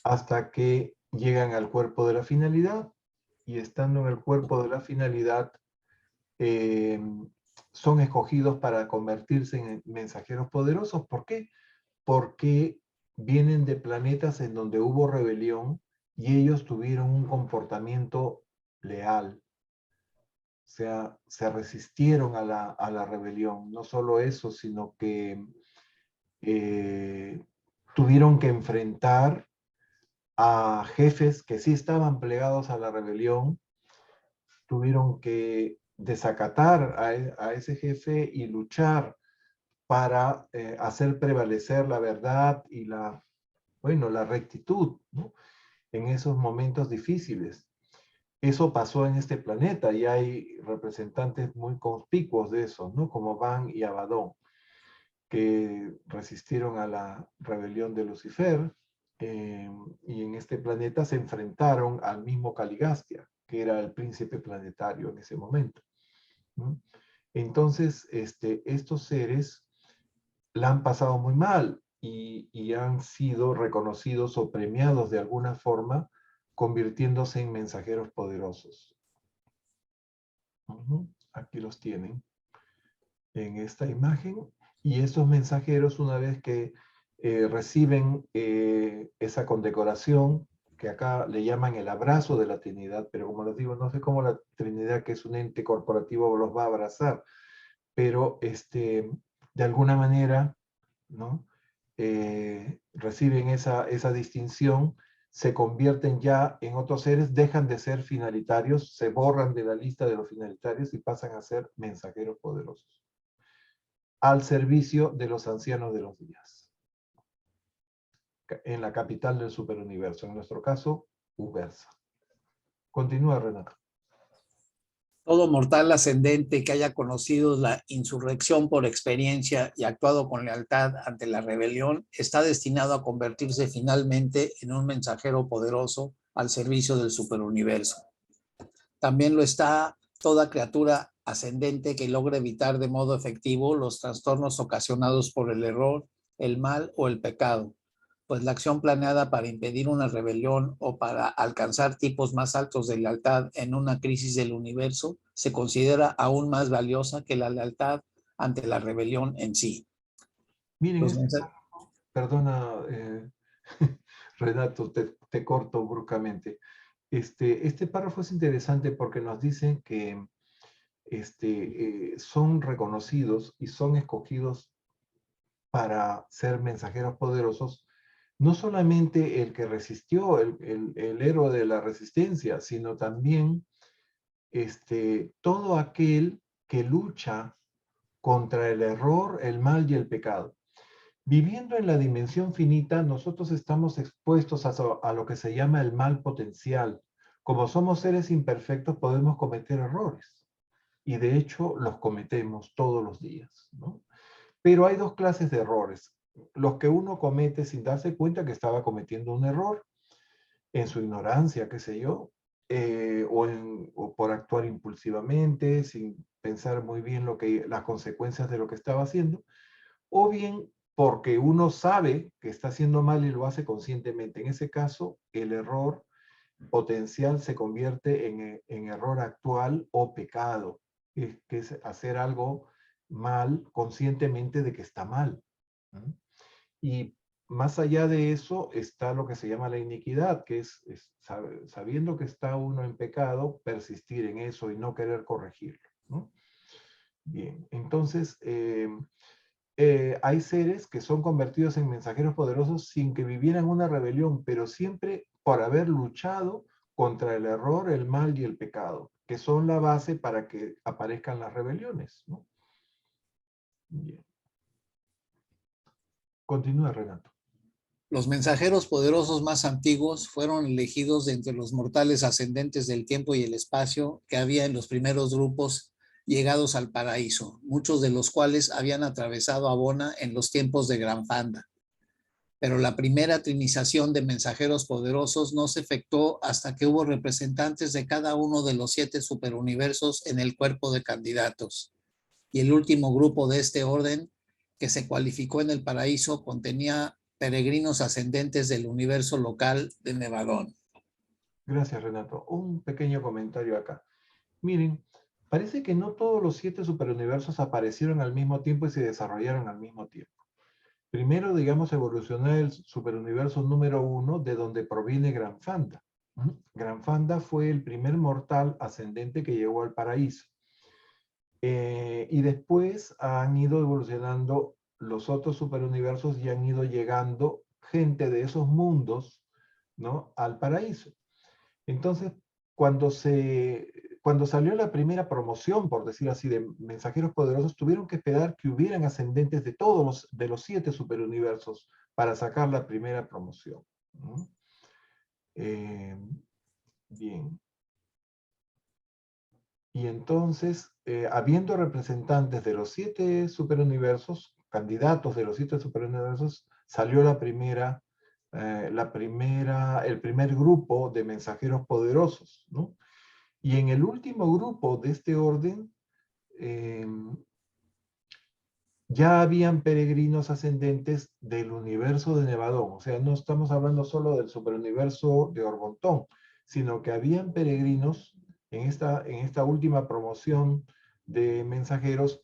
hasta que llegan al cuerpo de la finalidad y estando en el cuerpo de la finalidad son escogidos para convertirse en mensajeros poderosos. ¿Por qué? Porque vienen de planetas en donde hubo rebelión y ellos tuvieron un comportamiento leal. O sea, se resistieron a la rebelión. No solo eso, sino que tuvieron que enfrentar a jefes que sí estaban plegados a la rebelión, tuvieron que desacatar a ese jefe y luchar para hacer prevalecer la verdad y la rectitud, ¿no? En esos momentos difíciles. Eso pasó en este planeta y hay representantes muy conspicuos de eso, ¿no? Como Van y Abaddon, que resistieron a la rebelión de Lucifer y en este planeta se enfrentaron al mismo Caligastia, que era el príncipe planetario en ese momento, ¿no? Entonces, estos seres la han pasado muy mal y han sido reconocidos o premiados de alguna forma, convirtiéndose en mensajeros poderosos. Aquí los tienen en esta imagen. Y estos mensajeros, una vez que reciben esa condecoración, que acá le llaman el abrazo de la Trinidad, pero como les digo, no sé cómo la Trinidad, que es un ente corporativo, los va a abrazar, pero de alguna manera, ¿no? Reciben esa distinción, se convierten ya en otros seres, dejan de ser finalitarios, se borran de la lista de los finalitarios y pasan a ser mensajeros poderosos, al servicio de los ancianos de los días, en la capital del superuniverso, en nuestro caso, Ubersa. Continúa, Renato. Todo mortal ascendente que haya conocido la insurrección por experiencia y actuado con lealtad ante la rebelión está destinado a convertirse finalmente en un mensajero poderoso al servicio del superuniverso. También lo está toda criatura ascendente que logre evitar de modo efectivo los trastornos ocasionados por el error, el mal o el pecado, pues la acción planeada para impedir una rebelión o para alcanzar tipos más altos de lealtad en una crisis del universo se considera aún más valiosa que la lealtad ante la rebelión en sí. Miren, Los perdona, Renato, te corto bruscamente. Este párrafo es interesante porque nos dicen que son reconocidos y son escogidos para ser mensajeros poderosos, no solamente el que resistió, el héroe de la resistencia, sino también todo aquel que lucha contra el error, el mal y el pecado. Viviendo en la dimensión finita, nosotros estamos expuestos a lo que se llama el mal potencial. Como somos seres imperfectos, podemos cometer errores. Y de hecho, los cometemos todos los días, ¿no? Pero hay dos clases de errores. Los que uno comete sin darse cuenta que estaba cometiendo un error, en su ignorancia, qué sé yo, o por actuar impulsivamente, sin pensar muy bien las consecuencias de lo que estaba haciendo, o bien porque uno sabe que está haciendo mal y lo hace conscientemente. En ese caso, el error potencial se convierte en error actual o pecado, que es hacer algo mal conscientemente de que está mal. Y más allá de eso está lo que se llama la iniquidad, que es sabiendo que está uno en pecado, persistir en eso y no querer corregirlo, ¿no? Bien, entonces hay seres que son convertidos en mensajeros poderosos sin que vivieran una rebelión, pero siempre por haber luchado contra el error, el mal y el pecado, que son la base para que aparezcan las rebeliones, ¿no? Bien. Continúa, Renato. Los mensajeros poderosos más antiguos fueron elegidos de entre los mortales ascendentes del tiempo y el espacio que había en los primeros grupos llegados al paraíso, muchos de los cuales habían atravesado Abona en los tiempos de Gran Fanda. Pero la primera trinización de mensajeros poderosos no se efectuó hasta que hubo representantes de cada uno de los 7 superuniversos en el cuerpo de candidatos. Y el último grupo de este orden, que se cualificó en el paraíso, contenía peregrinos ascendentes del universo local de Nevadón. Gracias, Renato. Un pequeño comentario acá. Miren, parece que no todos los 7 superuniversos aparecieron al mismo tiempo y se desarrollaron al mismo tiempo. Primero, digamos, evolucionó el superuniverso número 1, de donde proviene Gran Fanda. Gran Fanda fue el primer mortal ascendente que llegó al paraíso. Y después han ido evolucionando los otros superuniversos y han ido llegando gente de esos mundos, ¿no?, al paraíso. Entonces, cuando salió la primera promoción, por decir así, de mensajeros poderosos, tuvieron que esperar que hubieran ascendentes de todos los 7 superuniversos para sacar la primera promoción. Bien. Y entonces, habiendo representantes de los 7 superuniversos, candidatos de los 7 superuniversos, salió el primer grupo de mensajeros poderosos, ¿no? Y en el último grupo de este orden, ya habían peregrinos ascendentes del universo de Nevadón. O sea, no estamos hablando solo del superuniverso de Orbontón, sino que habían peregrinos en esta última promoción de mensajeros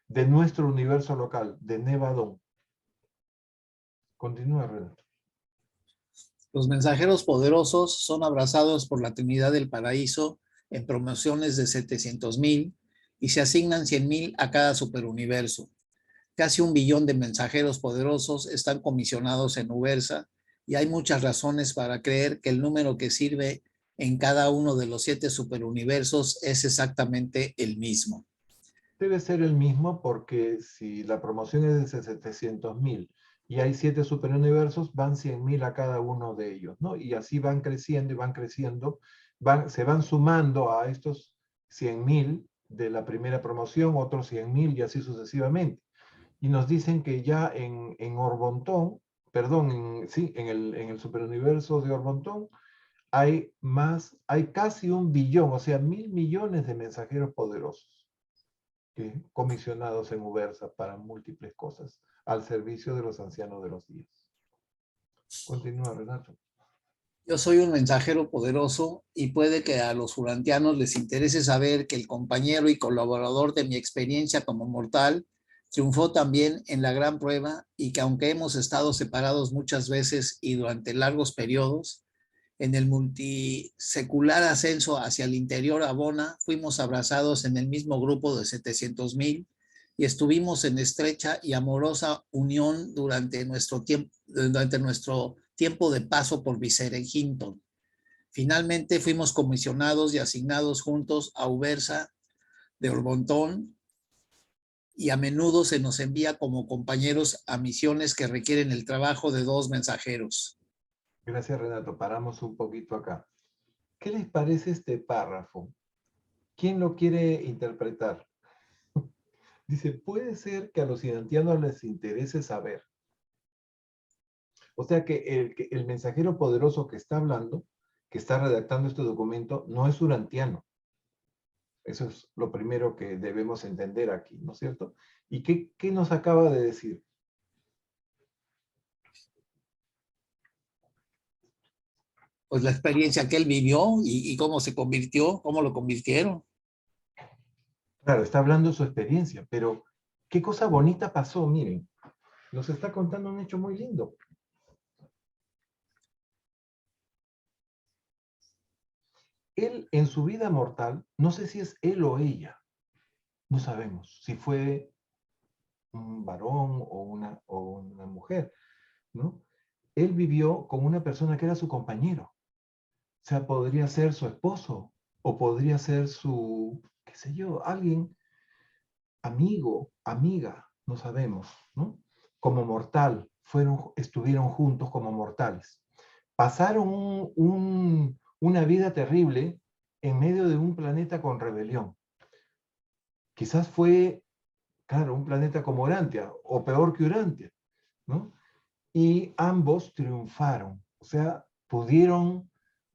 de nuestro universo local, de Nevadón. Continúa, Renato. Los mensajeros poderosos son abrazados por la Trinidad del Paraíso en promociones de 700,000 y se asignan 100,000 a cada superuniverso. Casi 1 billón de mensajeros poderosos están comisionados en Ubersa y hay muchas razones para creer que el número que sirve en cada uno de los 7 superuniversos es exactamente el mismo. Debe ser el mismo porque si la promoción es de 700,000 y hay 7 superuniversos, van 100,000 a cada uno de ellos, ¿no? Y así van creciendo y van creciendo, se van sumando a estos 100,000 de la primera promoción, otros 100,000 y así sucesivamente. Y nos dicen que ya en Orbontón, perdón, en el superuniverso de Orbontón, hay casi 1 billón, o sea, 1.000 millones de mensajeros poderosos comisionados en Ubersa para múltiples cosas, al servicio de los ancianos de los días. Continúa, Renato. Yo soy un mensajero poderoso y puede que a los urantianos les interese saber que el compañero y colaborador de mi experiencia como mortal triunfó también en la gran prueba y que aunque hemos estado separados muchas veces y durante largos periodos, en el multisecular ascenso hacia el interior Abona, fuimos abrazados en el mismo grupo de 700,000 y estuvimos en estrecha y amorosa unión durante nuestro tiempo de paso por Vicereghinton. Finalmente fuimos comisionados y asignados juntos a Ubersa de Orbontón y a menudo se nos envía como compañeros a misiones que requieren el trabajo de 2 mensajeros. Gracias, Renato. Paramos un poquito acá. ¿Qué les parece este párrafo? ¿Quién lo quiere interpretar? Dice, puede ser que a los irantianos les interese saber. O sea que el mensajero poderoso que está hablando, que está redactando este documento, no es urantiano. Eso es lo primero que debemos entender aquí, ¿no es cierto? ¿Y qué nos acaba de decir? Pues la experiencia que él vivió y cómo se convirtió, cómo lo convirtieron. Claro, está hablando de su experiencia, pero qué cosa bonita pasó, miren. Nos está contando un hecho muy lindo. Él en su vida mortal, no sé si es él o ella, no sabemos si fue un varón o una mujer, ¿no? Él vivió con una persona que era su compañero. O sea, podría ser su esposo o podría ser su, qué sé yo, alguien, amigo, amiga, no sabemos, ¿no? Como mortal, estuvieron juntos como mortales. Pasaron una vida terrible en medio de un planeta con rebelión. Quizás fue, claro, un planeta como Urantia, o peor que Urantia, ¿no? Y ambos triunfaron, o sea, tuvieron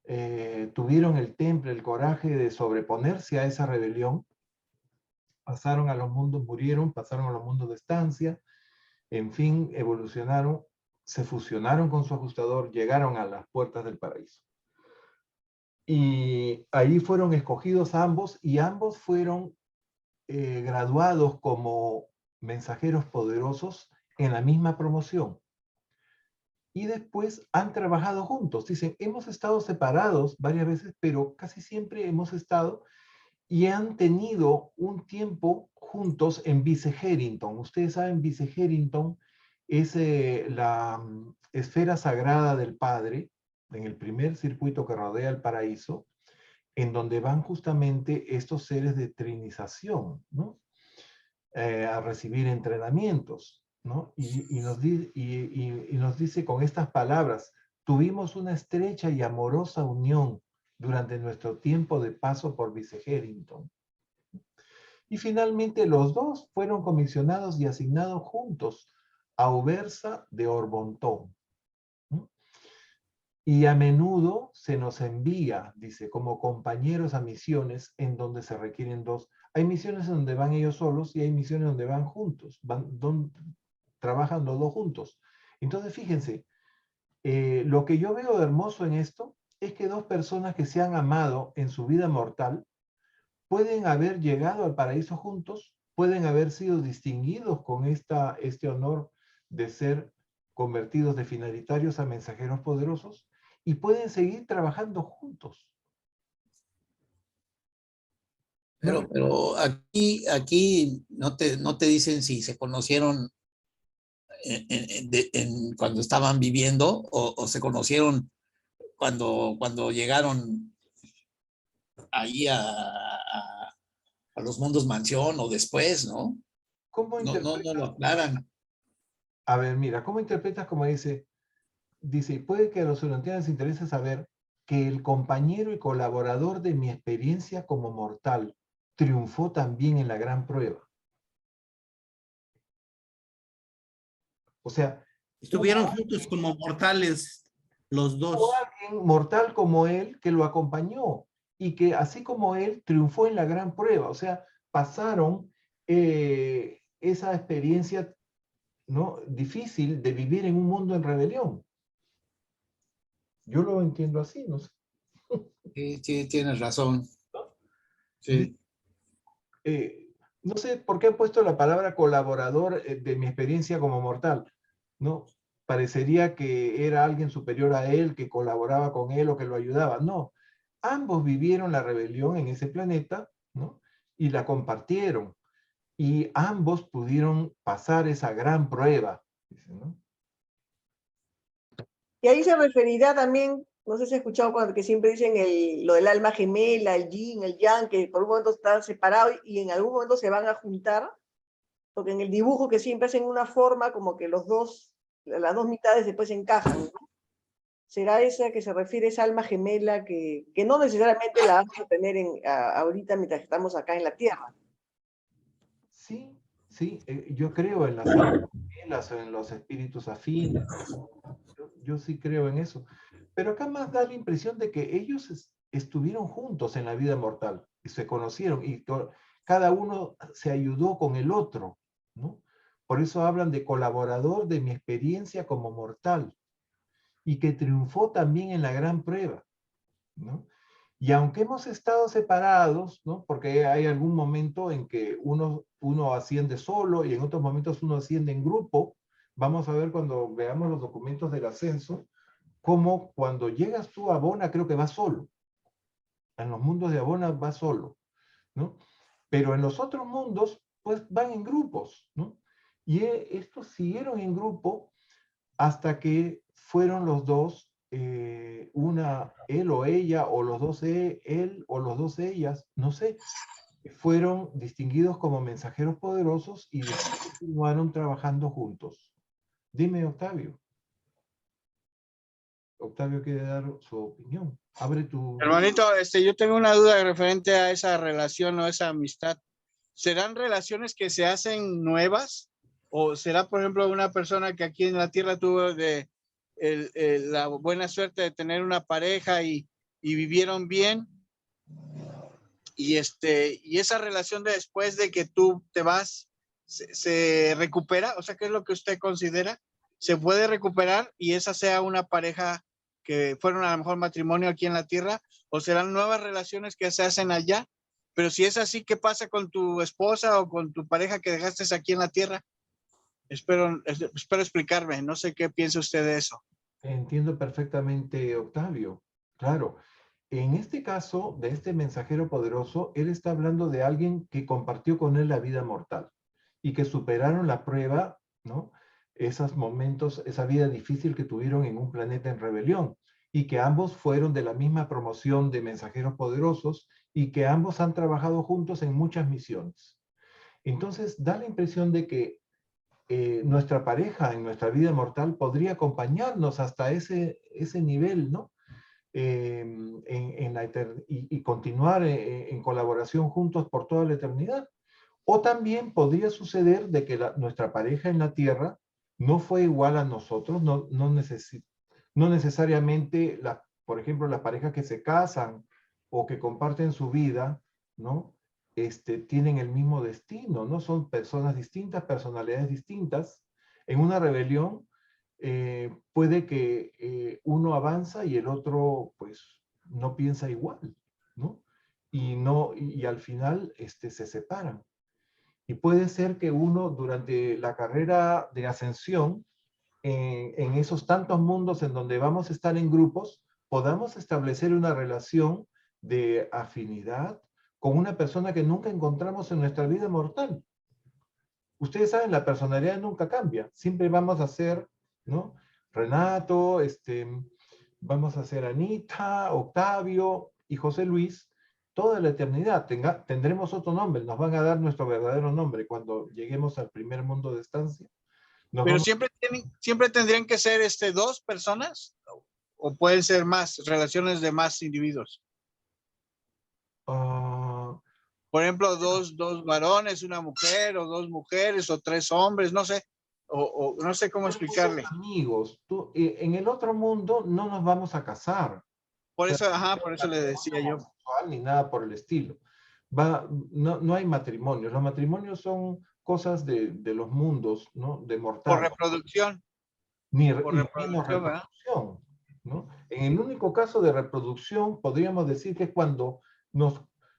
el temple, el coraje de sobreponerse a esa rebelión, pasaron a los mundos, murieron, pasaron a los mundos de estancia, en fin, evolucionaron, se fusionaron con su ajustador, llegaron a las puertas del paraíso. Y ahí fueron escogidos ambos y ambos fueron graduados como mensajeros poderosos en la misma promoción. Y después han trabajado juntos. Dicen, hemos estado separados varias veces, pero casi siempre hemos estado y han tenido un tiempo juntos en Vice-Harrington. Ustedes saben, Vice-Harrington es la esfera sagrada del Padre, en el primer circuito que rodea el paraíso, en donde van justamente estos seres de trinización, ¿no? A recibir entrenamientos, ¿no? Y nos dice con estas palabras, tuvimos una estrecha y amorosa unión durante nuestro tiempo de paso por Vice-Harrington. Y finalmente los dos fueron comisionados y asignados juntos a Ubersa de Orbontón. Y a menudo se nos envía, dice, como compañeros a misiones en donde se requieren 2. Hay misiones en donde van ellos solos y hay misiones donde van juntos, trabajan los 2 juntos. Entonces, fíjense, lo que yo veo hermoso en esto es que 2 personas que se han amado en su vida mortal pueden haber llegado al paraíso juntos, pueden haber sido distinguidos con este honor de ser convertidos de finalitarios a mensajeros poderosos y pueden seguir trabajando juntos. Pero aquí no te dicen si se conocieron cuando estaban viviendo o se conocieron cuando llegaron ahí a los mundos mansión o después, ¿no? ¿Cómo No lo aclaran. A ver, mira, ¿cómo interpretas como dice, puede que a los urantianos les interese saber que el compañero y colaborador de mi experiencia como mortal triunfó también en la gran prueba? O sea, Estuvieron juntos como mortales los hubo dos. alguien mortal como él que lo acompañó y que así como él triunfó en la gran prueba. O sea, pasaron esa experiencia, ¿no?, difícil de vivir en un mundo en rebelión. Yo lo entiendo así, no sé. Sí, tienes razón. Sí. No sé por qué han puesto la palabra colaborador de mi experiencia como mortal, ¿no? Parecería que era alguien superior a él, que colaboraba con él o que lo ayudaba. No, ambos vivieron la rebelión en ese planeta, ¿no? Y la compartieron. Y ambos pudieron pasar esa gran prueba, ¿no? Y ahí se referirá también, no sé si has escuchado cuando que siempre dicen lo del alma gemela, el yin, el yang, que por un momento están separados y en algún momento se van a juntar, porque en el dibujo que siempre hacen una forma como que las dos mitades después encajan, ¿no? ¿Será esa que se refiere a esa alma gemela que no necesariamente la vamos a tener ahorita mientras estamos acá en la Tierra? Sí, sí, yo creo en las almas gemelas o en los espíritus afines. Yo sí creo en eso. Pero acá más da la impresión de que ellos estuvieron juntos en la vida mortal y se conocieron y cada uno se ayudó con el otro, ¿no? Por eso hablan de colaborador de mi experiencia como mortal y que triunfó también en la gran prueba, ¿no? Y aunque hemos estado separados, ¿no? Porque hay algún momento en que uno asciende solo y en otros momentos uno asciende en grupo. Vamos a ver cuando veamos los documentos del ascenso, cómo cuando llegas tú a Abona creo que vas solo. En los mundos de Abona vas solo, ¿no? Pero en los otros mundos, pues van en grupos, ¿no? Y estos siguieron en grupo hasta que fueron los dos, él o ella, o los dos él o los dos ellas, no sé, fueron distinguidos como mensajeros poderosos y continuaron trabajando juntos. Dime, Octavio. Octavio quiere dar su opinión. Abre tu... Hermanito, yo tengo una duda referente a esa relación o esa amistad. ¿Serán relaciones que se hacen nuevas? ¿O será, por ejemplo, una persona que aquí en la Tierra tuvo la buena suerte de tener una pareja y vivieron bien? Y esa relación de después de que tú te vas, se recupera, o sea, ¿qué es lo que usted considera? ¿Se puede recuperar y esa sea una pareja que fueron a lo mejor matrimonio aquí en la Tierra, o serán nuevas relaciones que se hacen allá? Pero si es así, ¿qué pasa con tu esposa o con tu pareja que dejaste aquí en la Tierra? Espero explicarme, no sé qué piensa usted de eso. Entiendo perfectamente, Octavio. Claro, en este caso, de este mensajero poderoso, él está hablando de alguien que compartió con él la vida mortal y que superaron la prueba, ¿no? Esos momentos, esa vida difícil que tuvieron en un planeta en rebelión y que ambos fueron de la misma promoción de mensajeros poderosos y que ambos han trabajado juntos en muchas misiones. Entonces, da la impresión de que nuestra pareja en nuestra vida mortal podría acompañarnos hasta ese nivel, ¿no? Y continuar en colaboración juntos por toda la eternidad. O también podría suceder de que nuestra pareja en la tierra no fue igual a nosotros, no necesariamente, por ejemplo, las parejas que se casan o que comparten su vida, ¿no? Tienen el mismo destino, ¿no? Son personas distintas, personalidades distintas. En una rebelión puede que uno avanza y el otro, pues, no piensa igual, ¿no? Y al final se separan. Y puede ser que uno durante la carrera de ascensión, en esos tantos mundos en donde vamos a estar en grupos, podamos establecer una relación de afinidad con una persona que nunca encontramos en nuestra vida mortal. Ustedes saben, la personalidad nunca cambia. Siempre vamos a ser, ¿no? Renato, vamos a ser Anita, Octavio y José Luis, toda la eternidad. Tendremos otro nombre, nos van a dar nuestro verdadero nombre cuando lleguemos al primer mundo de estancia. Pero siempre tendrían que ser dos personas, o pueden ser más relaciones de más individuos. Por ejemplo, dos varones, una mujer, o dos mujeres, o tres hombres, no sé, o no sé cómo explicarle. Amigos, en el otro mundo no nos vamos a casar. Por eso, por eso le decía yo. Ni nada por el estilo. No hay matrimonios. Los matrimonios son cosas de los mundos, ¿no? De mortal. Por reproducción. Por reproducción, ¿verdad? ¿no? En el único caso de reproducción, podríamos decir que es cuando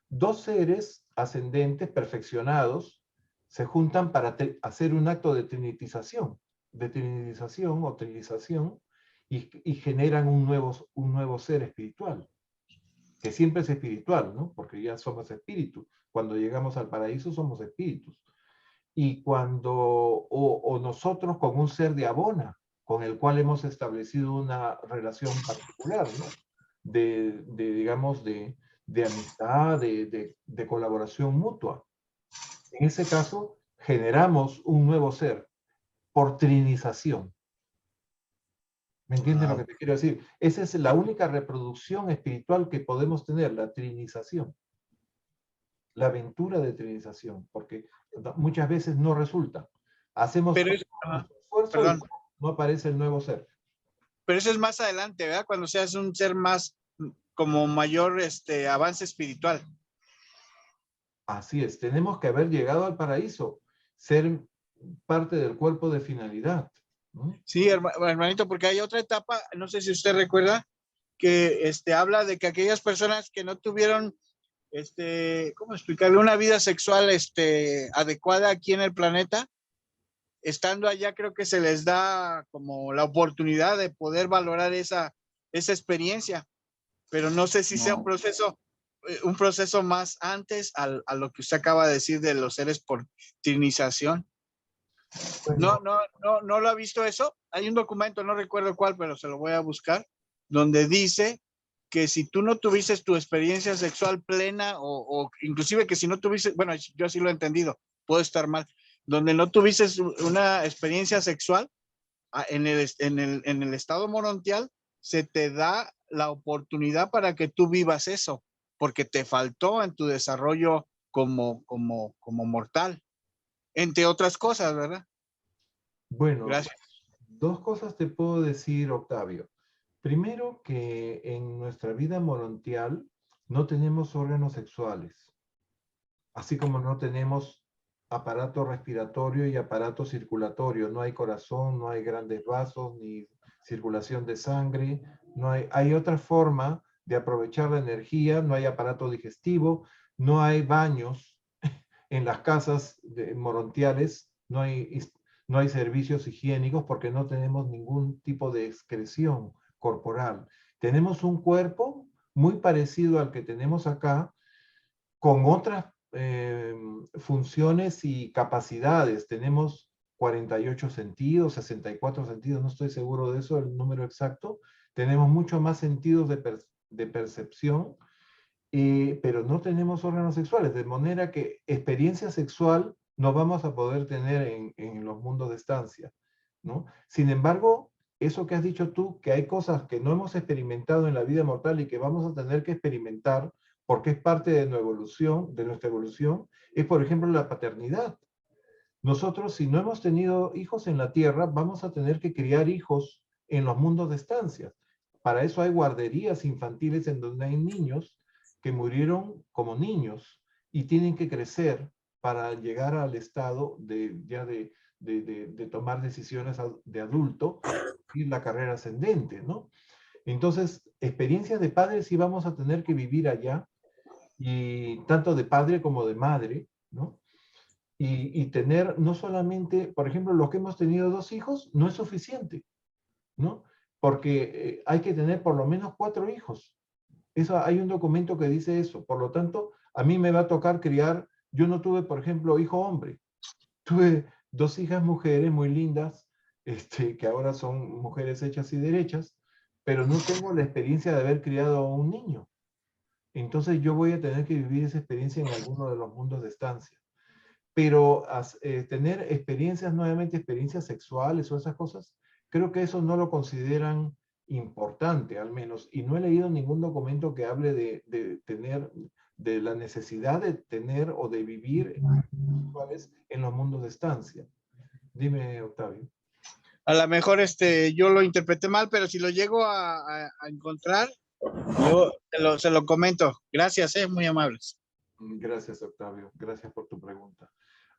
dos seres ascendentes perfeccionados se juntan para hacer un acto de trinitización o trinización, y generan un nuevo ser espiritual, que siempre es espiritual, ¿no? Porque ya somos espíritus. Cuando llegamos al paraíso somos espíritus. Y o nosotros con un ser de Abona, con el cual hemos establecido una relación particular, ¿no? Digamos, de amistad, de colaboración mutua. En ese caso, generamos un nuevo ser por trinización. ¿Me entiendes lo que te quiero decir? Esa es la única reproducción espiritual que podemos tener, la trinización. La aventura de trinización, porque muchas veces no resulta. Hacemos Pero esfuerzo perdón, y no aparece el nuevo ser. pero eso es más adelante, ¿verdad? Cuando seas un ser más, como mayor avance espiritual. Así es, tenemos que haber llegado al paraíso, ser parte del cuerpo de finalidad, ¿no? Sí, hermanito, porque hay otra etapa, no sé si usted recuerda, que habla de que aquellas personas que no tuvieron, ¿cómo explicarle? Una vida sexual adecuada aquí en el planeta, estando allá creo que se les da como la oportunidad de poder valorar esa experiencia, pero no sé si sea un proceso más antes a lo que usted acaba de decir de los seres por trinización. Bueno, No lo ha visto eso. Hay un documento, no recuerdo cuál, pero se lo voy a buscar, donde dice que si tú no tuviste tu experiencia sexual plena o inclusive que si no tuviste, bueno, yo así lo he entendido, puedo estar mal, donde no tuviste una experiencia sexual en el estado morontial, se te da la oportunidad para que tú vivas eso, porque te faltó en tu desarrollo como mortal, entre otras cosas, ¿verdad? bueno, Gracias. dos cosas te puedo decir, Octavio. Primero, que en nuestra vida morontial no tenemos órganos sexuales, así como no tenemos aparato respiratorio y aparato circulatorio. No hay corazón, no hay grandes vasos, ni circulación de sangre. Hay otra forma de aprovechar la energía, no hay aparato digestivo, no hay baños en las casas morontiales, no hay servicios higiénicos porque no tenemos ningún tipo de excreción corporal. Tenemos un cuerpo muy parecido al que tenemos acá, con otras funciones y capacidades. Tenemos 48 sentidos, 64 sentidos, no estoy seguro de eso, el número exacto. Tenemos mucho más sentidos de percepción, pero no tenemos órganos sexuales, de manera que experiencia sexual no vamos a poder tener en los mundos de estancia, ¿no? Sin embargo, eso que has dicho tú, que hay cosas que no hemos experimentado en la vida mortal y que vamos a tener que experimentar porque es parte de nuestra evolución, es por ejemplo la paternidad. Nosotros, si no hemos tenido hijos en la tierra, vamos a tener que criar hijos en los mundos de estancias. Para eso hay guarderías infantiles en donde hay niños que murieron como niños y tienen que crecer para llegar al estado de tomar decisiones de adulto y la carrera ascendente, ¿no? Entonces, experiencias de padres sí vamos a tener que vivir allá, y tanto de padre como de madre, ¿no? Y tener no solamente, por ejemplo, los que hemos tenido 2 hijos, no es suficiente, ¿no? Porque hay que tener por lo menos 4 hijos. Eso, hay un documento que dice eso. Por lo tanto, a mí me va a tocar criar, yo no tuve, por ejemplo, hijo hombre. Tuve 2 hijas mujeres muy lindas, que ahora son mujeres hechas y derechas, pero no tengo la experiencia de haber criado a un niño. Entonces yo voy a tener que vivir esa experiencia en alguno de los mundos de estancia. Pero tener experiencias, nuevamente experiencias sexuales o esas cosas, creo que eso no lo consideran importante, al menos. Y no he leído ningún documento que hable de la necesidad de tener o de vivir sexuales en los mundos de estancia. Dime, Octavio. A lo mejor yo lo interpreté mal, pero si lo llego a encontrar, yo se lo comento. Gracias, muy amables. Gracias, Octavio. Gracias por tu pregunta.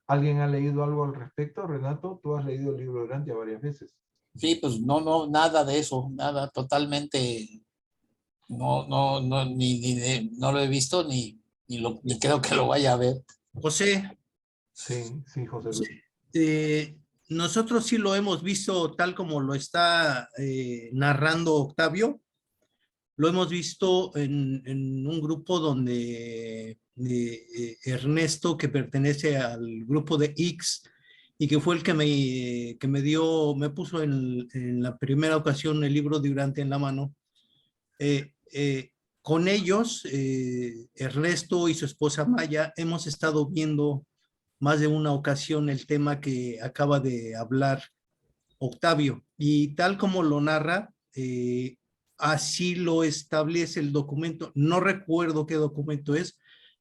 ¿Alguien ha leído algo al respecto? Renato, tú has leído el libro de Urantia varias veces. Sí, pues no, nada de eso, nada, totalmente, no lo he visto ni creo que lo vaya a ver. José, Sí, sí, José Luis. nosotros sí lo hemos visto tal como lo está narrando Octavio. Lo hemos visto en un grupo donde Ernesto, que pertenece al grupo de X, y que fue el que me dio, me puso en la primera ocasión el libro de Durante en la mano. Eh, eh, con ellos, Ernesto y su esposa Maya, hemos estado viendo más de una ocasión el tema que acaba de hablar Octavio, y tal como lo narra, así lo establece el documento. No recuerdo qué documento es,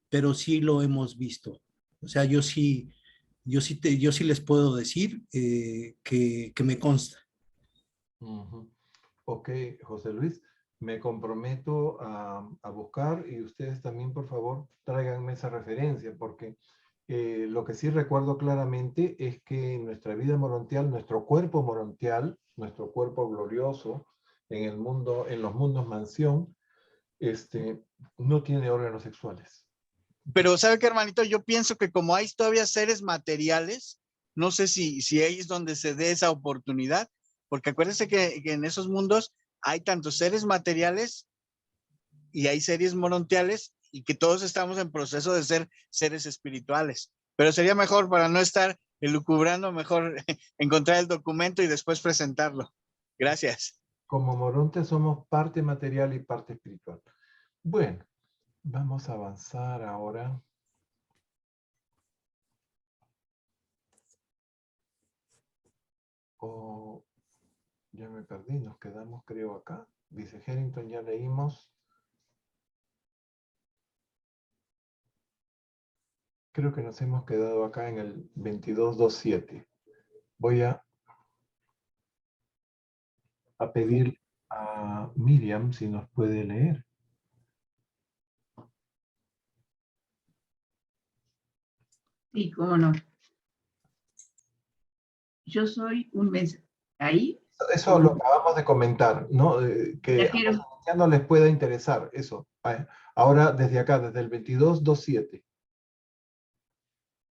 pero sí lo hemos visto. O sea, yo sí les puedo decir que me consta. Ujú. Ok, José Luis, me comprometo a buscar y ustedes también, por favor, tráiganme esa referencia, porque lo que sí recuerdo claramente es que en nuestra vida morontial, nuestro cuerpo glorioso en el mundo, en los mundos mansión, no tiene órganos sexuales. Pero ¿sabe qué, hermanito? Yo pienso que como hay todavía seres materiales, no sé si ahí es donde se dé esa oportunidad, porque acuérdense que en esos mundos hay tantos seres materiales y hay seres morontiales y que todos estamos en proceso de ser seres espirituales. Pero sería mejor, para no estar elucubrando, mejor encontrar el documento y después presentarlo. Gracias. Como morontes somos parte material y parte espiritual. Bueno, vamos a avanzar ahora. Oh, ya me perdí, nos quedamos creo acá. Dice Harrington, ya leímos. Creo que nos hemos quedado acá en el 22.2.7. Voy a pedir a Miriam si nos puede leer. Sí, cómo no. Yo soy un mes ahí, Eso lo acabamos de comentar, ¿no? Que a mensajero los ancianos les pueda interesar, eso. Ahora, desde acá, desde el 22.2.7.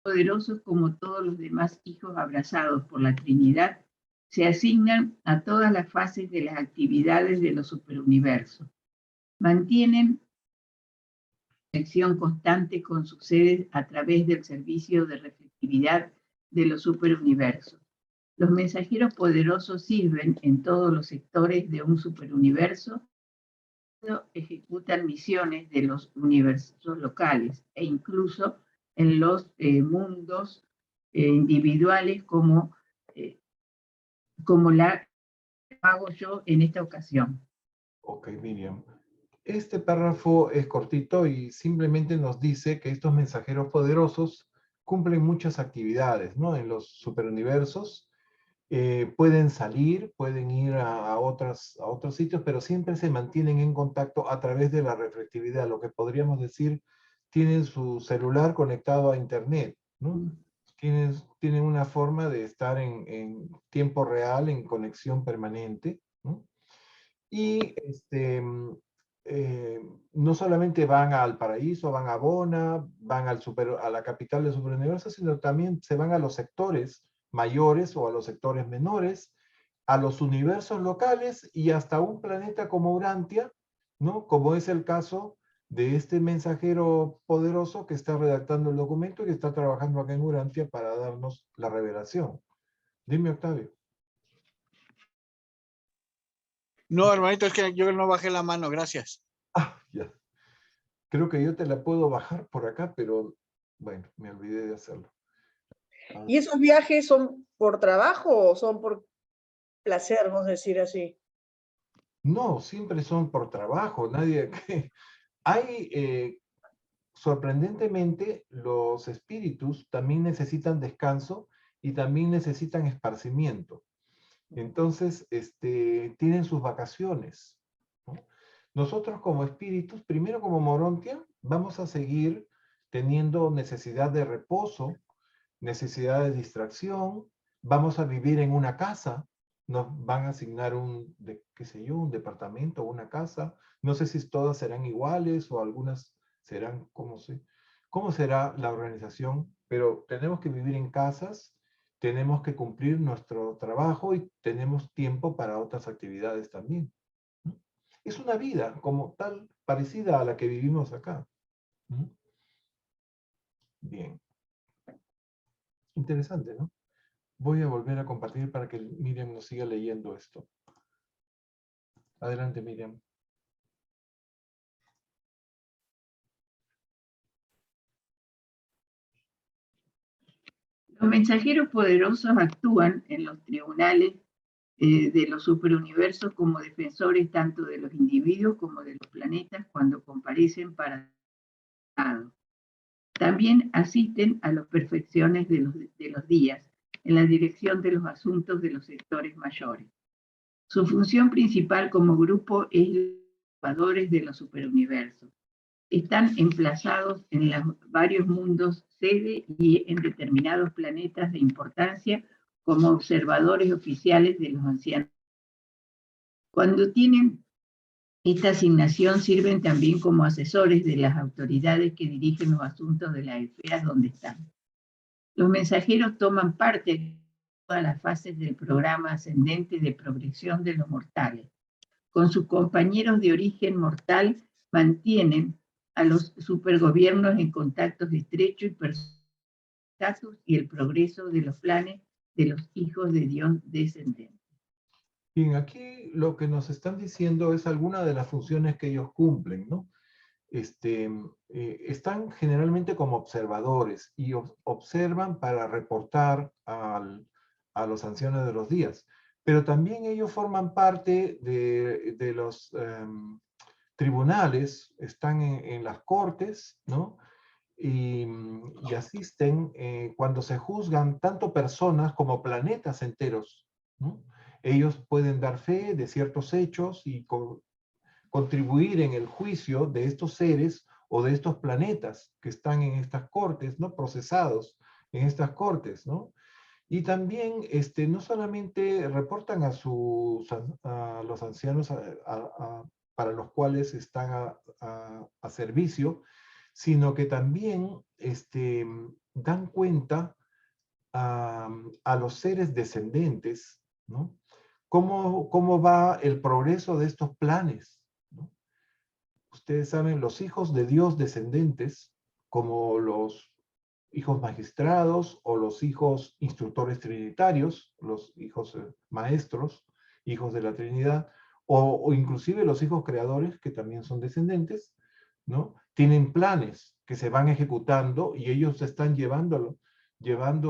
poderosos como todos los demás hijos abrazados por la Trinidad, se asignan a todas las fases de las actividades de los superuniversos. Mantienen conexión constante con sus sedes a través del servicio de reflectividad de los superuniversos. Los mensajeros poderosos sirven en todos los sectores de un superuniverso, ejecutan misiones de los universos locales e incluso en los mundos individuales como la hago yo en esta ocasión. Ok, Miriam. Este párrafo es cortito y simplemente nos dice que estos mensajeros poderosos cumplen muchas actividades, ¿no? En los superuniversos. Pueden salir, pueden ir a otros sitios, pero siempre se mantienen en contacto a través de la reflectividad, lo que podríamos decir, tienen su celular conectado a Internet, ¿no? Tienen una forma de estar en tiempo real, en conexión permanente, ¿no? Y no solamente van al paraíso, van a Bona, van a la capital del superuniverso, sino también se van a los sectores mayores o a los sectores menores, a los universos locales y hasta un planeta como Urantia, ¿no? Como es el caso de este mensajero poderoso que está redactando el documento y que está trabajando acá en Urantia para darnos la revelación. Dime, Octavio. No, hermanito, es que yo no bajé la mano, gracias. Ah, ya. Creo que yo te la puedo bajar por acá, pero bueno, me olvidé de hacerlo. ¿Y esos viajes son por trabajo o son por placer, vamos a decir así? No, siempre son por trabajo. Hay, sorprendentemente, los espíritus también necesitan descanso y también necesitan esparcimiento. Entonces, tienen sus vacaciones, ¿no? Nosotros como espíritus, primero como Morontia, vamos a seguir teniendo necesidad de reposo, necesidad de distracción, vamos a vivir en una casa, nos van a asignar qué sé yo, un departamento, una casa. No sé si todas serán iguales o algunas serán, cómo será la organización, pero tenemos que vivir en casas, tenemos que cumplir nuestro trabajo y tenemos tiempo para otras actividades también, ¿no? Es una vida como tal, parecida a la que vivimos acá, ¿no? Bien. Interesante, ¿no? Voy a volver a compartir para que Miriam nos siga leyendo esto. Adelante, Miriam. Los mensajeros poderosos actúan en los tribunales de los superuniversos como defensores tanto de los individuos como de los planetas cuando comparecen para también asisten a las perfecciones de los días en la dirección de los asuntos de los sectores mayores. Su función principal como grupo es los observadores de los superuniversos. Están emplazados en varios mundos sede y en determinados planetas de importancia como observadores oficiales de los ancianos. Cuando tienen esta asignación sirven también como asesores de las autoridades que dirigen los asuntos de las esferas donde están. Los mensajeros toman parte en todas las fases del programa ascendente de progresión de los mortales. Con sus compañeros de origen mortal mantienen a los supergobiernos en contactos estrechos y el progreso de los planes de los hijos de Dios descendentes. Bien, aquí lo que nos están diciendo es alguna de las funciones que ellos cumplen, ¿no? Están generalmente como observadores y observan para reportar a los ancianos de los días, pero también ellos forman parte de los tribunales, están en las cortes, ¿no? Y asisten cuando se juzgan tanto personas como planetas enteros, ¿no? Ellos pueden dar fe de ciertos hechos y contribuir en el juicio de estos seres o de estos planetas que están en estas cortes, ¿no? Procesados en estas cortes, ¿no? Y también no solamente reportan a los ancianos para los cuales están a servicio, sino que también dan cuenta a los seres descendentes, ¿no? ¿Cómo va el progreso de estos planes, ¿no? Ustedes saben, los hijos de Dios descendentes, como los hijos magistrados o los hijos instructores trinitarios, los hijos maestros, hijos de la Trinidad, o inclusive los hijos creadores, que también son descendentes, ¿no? Tienen planes que se van ejecutando y ellos están llevando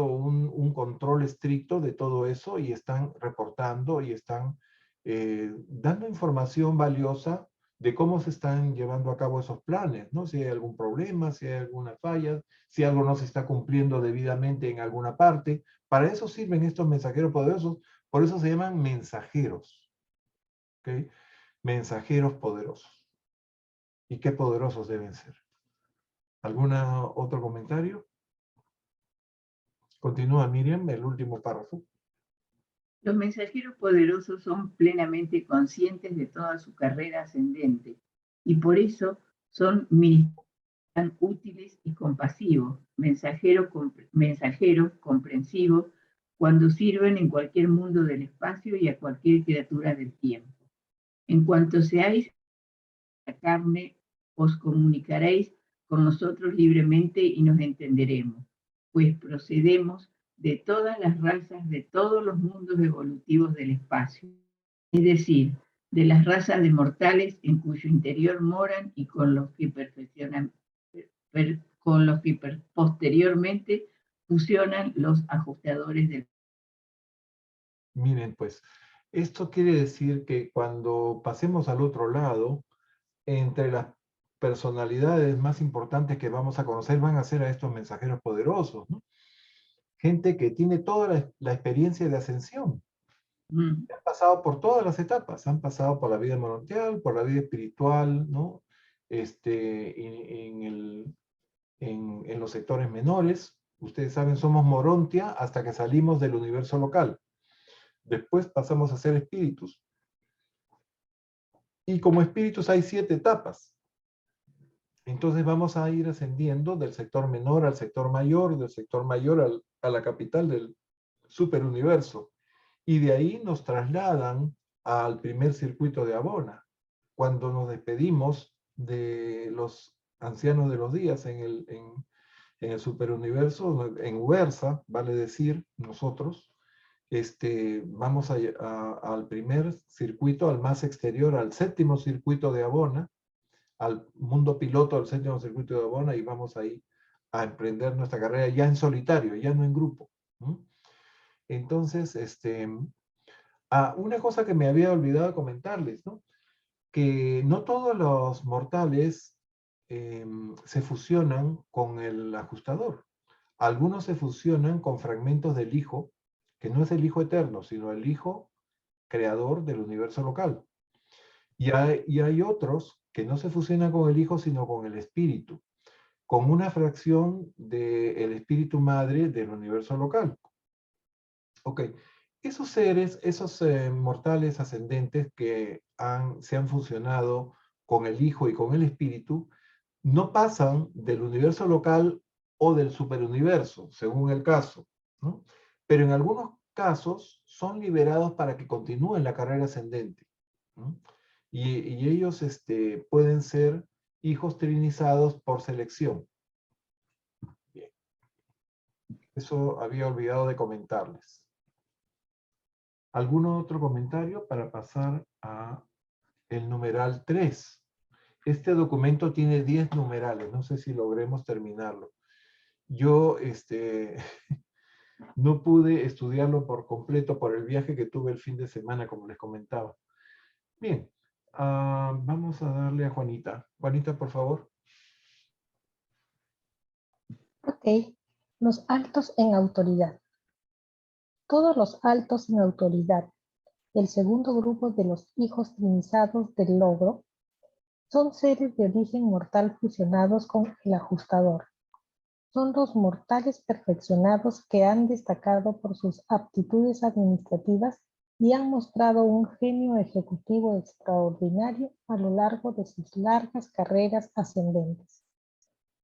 un control estricto de todo eso y están reportando y están dando información valiosa de cómo se están llevando a cabo esos planes, ¿no? Si hay algún problema, si hay alguna falla, si algo no se está cumpliendo debidamente en alguna parte. Para eso sirven estos mensajeros poderosos, por eso se llaman mensajeros, ¿ok? Mensajeros poderosos. ¿Y qué poderosos deben ser? ¿Algún otro comentario? Continúa Miriam, el último párrafo. Los mensajeros poderosos son plenamente conscientes de toda su carrera ascendente y por eso son tan útiles y compasivos, mensajeros comprensivos cuando sirven en cualquier mundo del espacio y a cualquier criatura del tiempo. En cuanto seáis la carne, os comunicaréis con nosotros libremente y nos entenderemos, pues procedemos de todas las razas de todos los mundos evolutivos del espacio, es decir, de las razas de mortales en cuyo interior moran y con los que posteriormente fusionan los ajustadores del... Miren, pues, esto quiere decir que cuando pasemos al otro lado, entre las personalidades más importantes que vamos a conocer van a ser a estos mensajeros poderosos, ¿no? Gente que tiene toda la experiencia de ascensión. Han pasado por todas las etapas, han pasado por la vida morontial, por la vida espiritual, ¿no? En los sectores menores. Ustedes saben, somos morontia hasta que salimos del universo local. Después pasamos a ser espíritus. Y como espíritus hay 7 etapas. Entonces vamos a ir ascendiendo del sector menor al sector mayor, del sector mayor a la capital del superuniverso. Y de ahí nos trasladan al primer circuito de Abona, cuando nos despedimos de los ancianos de los días en el superuniverso, en Ubersa, vale decir, nosotros, vamos al primer circuito, al más exterior, al séptimo circuito de Abona, al mundo piloto del séptimo circuito de Abona, y vamos ahí a emprender nuestra carrera ya en solitario, ya no en grupo. Entonces, una cosa que me había olvidado comentarles, ¿no? Que no todos los mortales se fusionan con el ajustador. Algunos se fusionan con fragmentos del Hijo, que no es el Hijo eterno, sino el Hijo creador del universo local. Y hay otros que no se fusionan con el Hijo, sino con el Espíritu, con una fracción del Espíritu Madre del universo local. Ok, esos seres, esos mortales ascendentes que se han fusionado con el Hijo y con el Espíritu, no pasan del universo local o del superuniverso, según el caso, ¿no? Pero en algunos casos son liberados para que continúen la carrera ascendente, ¿no? Y ellos pueden ser hijos trinizados por selección. Bien. Eso había olvidado de comentarles. ¿Algún otro comentario para pasar a el numeral 3? Este documento tiene 10 numerales, no sé si logremos terminarlo. Yo no pude estudiarlo por completo por el viaje que tuve el fin de semana, como les comentaba. Bien, vamos a darle a Juanita. Juanita, por favor. Ok, los altos en autoridad. Todos los altos en autoridad, el segundo grupo de los hijos trinizados del logro, son seres de origen mortal fusionados con el ajustador. Son los mortales perfeccionados que han destacado por sus aptitudes administrativas y han mostrado un genio ejecutivo extraordinario a lo largo de sus largas carreras ascendentes.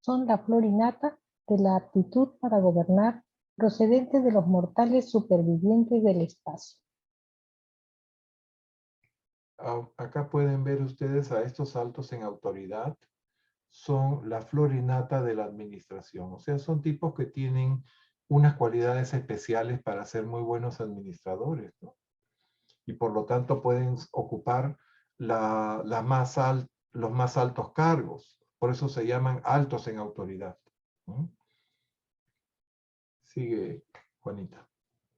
Son la flor innata de la aptitud para gobernar procedente de los mortales supervivientes del espacio. Acá pueden ver ustedes a estos altos en autoridad. Son la flor innata de la administración. O sea, son tipos que tienen unas cualidades especiales para ser muy buenos administradores, ¿no? Y por lo tanto pueden ocupar los más altos cargos. Por eso se llaman altos en autoridad, ¿no? Sigue, Juanita.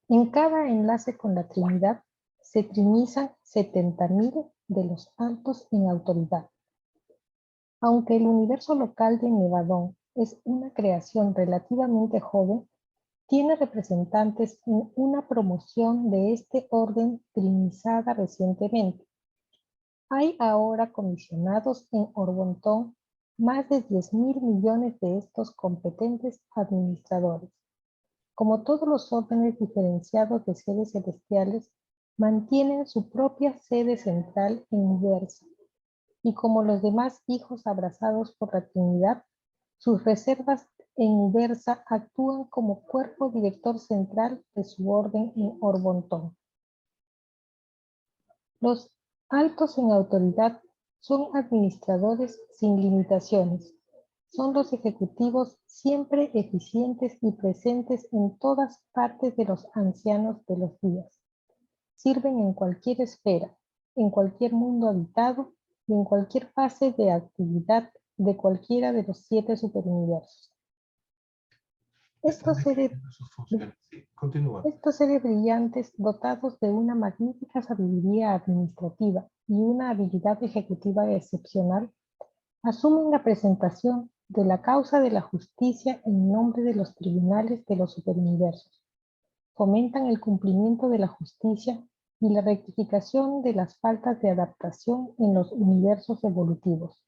En cada enlace con la Trinidad se trinizan 70.000 de los altos en autoridad. Aunque el universo local de Nevadón es una creación relativamente joven, tiene representantes en una promoción de este orden trinizada recientemente. Hay ahora comisionados en Orbontón más de 10.000 millones de estos competentes administradores. Como todos los órdenes diferenciados de seres celestiales, mantienen su propia sede central en Ubersa, y como los demás hijos abrazados por la Trinidad, sus reservas en Ubersa actúan como cuerpo director central de su orden en Orbontón. Los altos en autoridad son administradores sin limitaciones. Son los ejecutivos siempre eficientes y presentes en todas partes de los ancianos de los días. Sirven en cualquier esfera, en cualquier mundo habitado y en cualquier fase de actividad de cualquiera de los 7 superuniversos. Estos seres brillantes, dotados de una magnífica sabiduría administrativa y una habilidad ejecutiva excepcional, asumen la presentación de la causa de la justicia en nombre de los tribunales de los superuniversos. Fomentan el cumplimiento de la justicia y la rectificación de las faltas de adaptación en los universos evolutivos.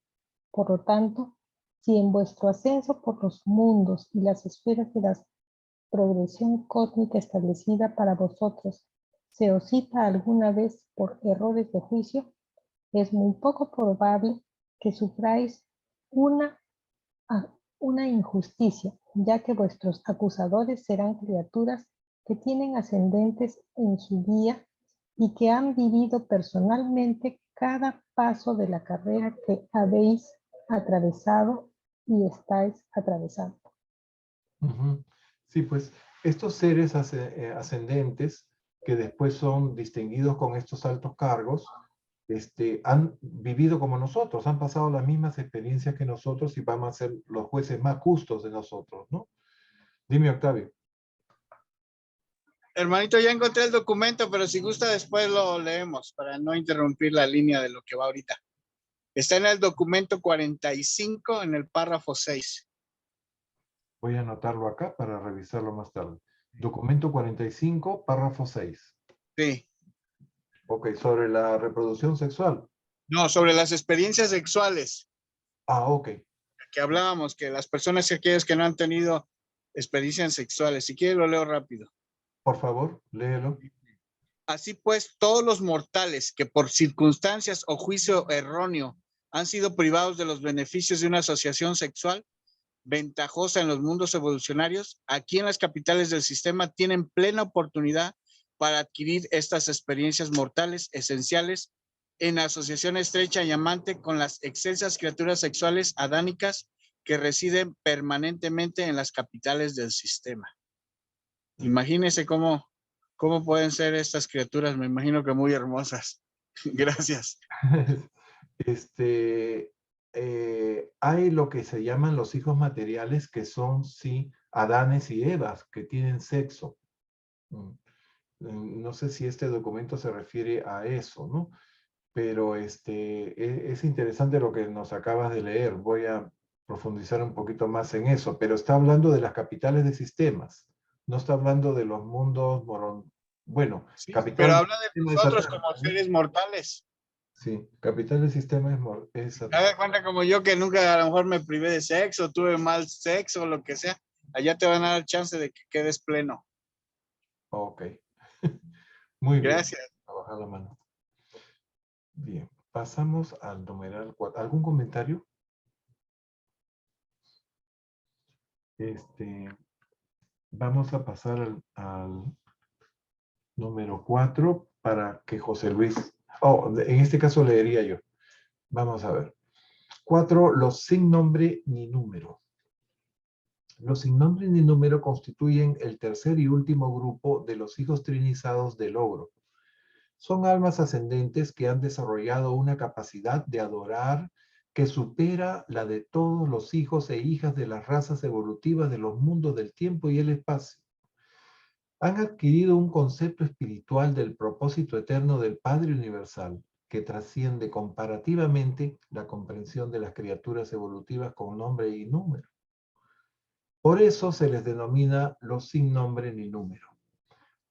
Por lo tanto, si en vuestro ascenso por los mundos y las esferas de la progresión cósmica establecida para vosotros se os cita alguna vez por errores de juicio, es muy poco probable que sufráis una, una injusticia, ya que vuestros acusadores serán criaturas que tienen ascendentes en su guía y que han vivido personalmente cada paso de la carrera que habéis atravesado y estáis atravesando. Ujú. Sí, pues estos seres ascendentes que después son distinguidos con estos altos cargos, han vivido como nosotros, han pasado las mismas experiencias que nosotros y van a ser los jueces más justos de nosotros, ¿no? Dime, Octavio. Hermanito, ya encontré el documento, pero si gusta después lo leemos para no interrumpir la línea de lo que va ahorita. Está en el documento 45, en el párrafo 6. Voy a anotarlo acá para revisarlo más tarde. Documento 45, párrafo 6. Sí. Ok, sobre la reproducción sexual. No, sobre las experiencias sexuales. Ah, ok. Que hablábamos, que las personas aquellas que no han tenido experiencias sexuales. Si quiere lo leo rápido. Por favor, léelo. Así pues, todos los mortales que por circunstancias o juicio erróneo han sido privados de los beneficios de una asociación sexual ventajosa en los mundos evolucionarios, aquí en las capitales del sistema tienen plena oportunidad para adquirir estas experiencias mortales esenciales en asociación estrecha y amante con las excelsas criaturas sexuales adánicas que residen permanentemente en las capitales del sistema. Imagínense cómo pueden ser estas criaturas, me imagino que muy hermosas. Gracias. Hay lo que se llaman los hijos materiales, que son, sí, Adanes y Evas, que tienen sexo. No sé si este documento se refiere a eso, ¿no? Pero es interesante lo que nos acabas de leer. Voy a profundizar un poquito más en eso, pero está hablando de las capitales de sistemas. No está hablando de los mundos bueno, Sí, capital pero de habla de sistema es nosotros Saturno, como ¿no? seres mortales. Sí, capital del sistema es Saturno. Haz de cuenta como yo que nunca a lo mejor me privé de sexo, tuve mal sexo, lo que sea. Allá te van a dar chance de que quedes pleno. Ok. Muy bien. Gracias. A bajar la mano. Bien. Pasamos al numeral 4. ¿Algún comentario? Vamos a pasar al número 4 para que José Luis... en este caso leería yo. Vamos a ver. 4. Los sin nombre ni número. Los sin nombre ni número constituyen el tercer y último grupo de los hijos trinizados del ogro. Son almas ascendentes que han desarrollado una capacidad de adorar que supera la de todos los hijos e hijas de las razas evolutivas de los mundos del tiempo y el espacio. Han adquirido un concepto espiritual del propósito eterno del Padre Universal que trasciende comparativamente la comprensión de las criaturas evolutivas con nombre y número. Por eso se les denomina los sin nombre ni número.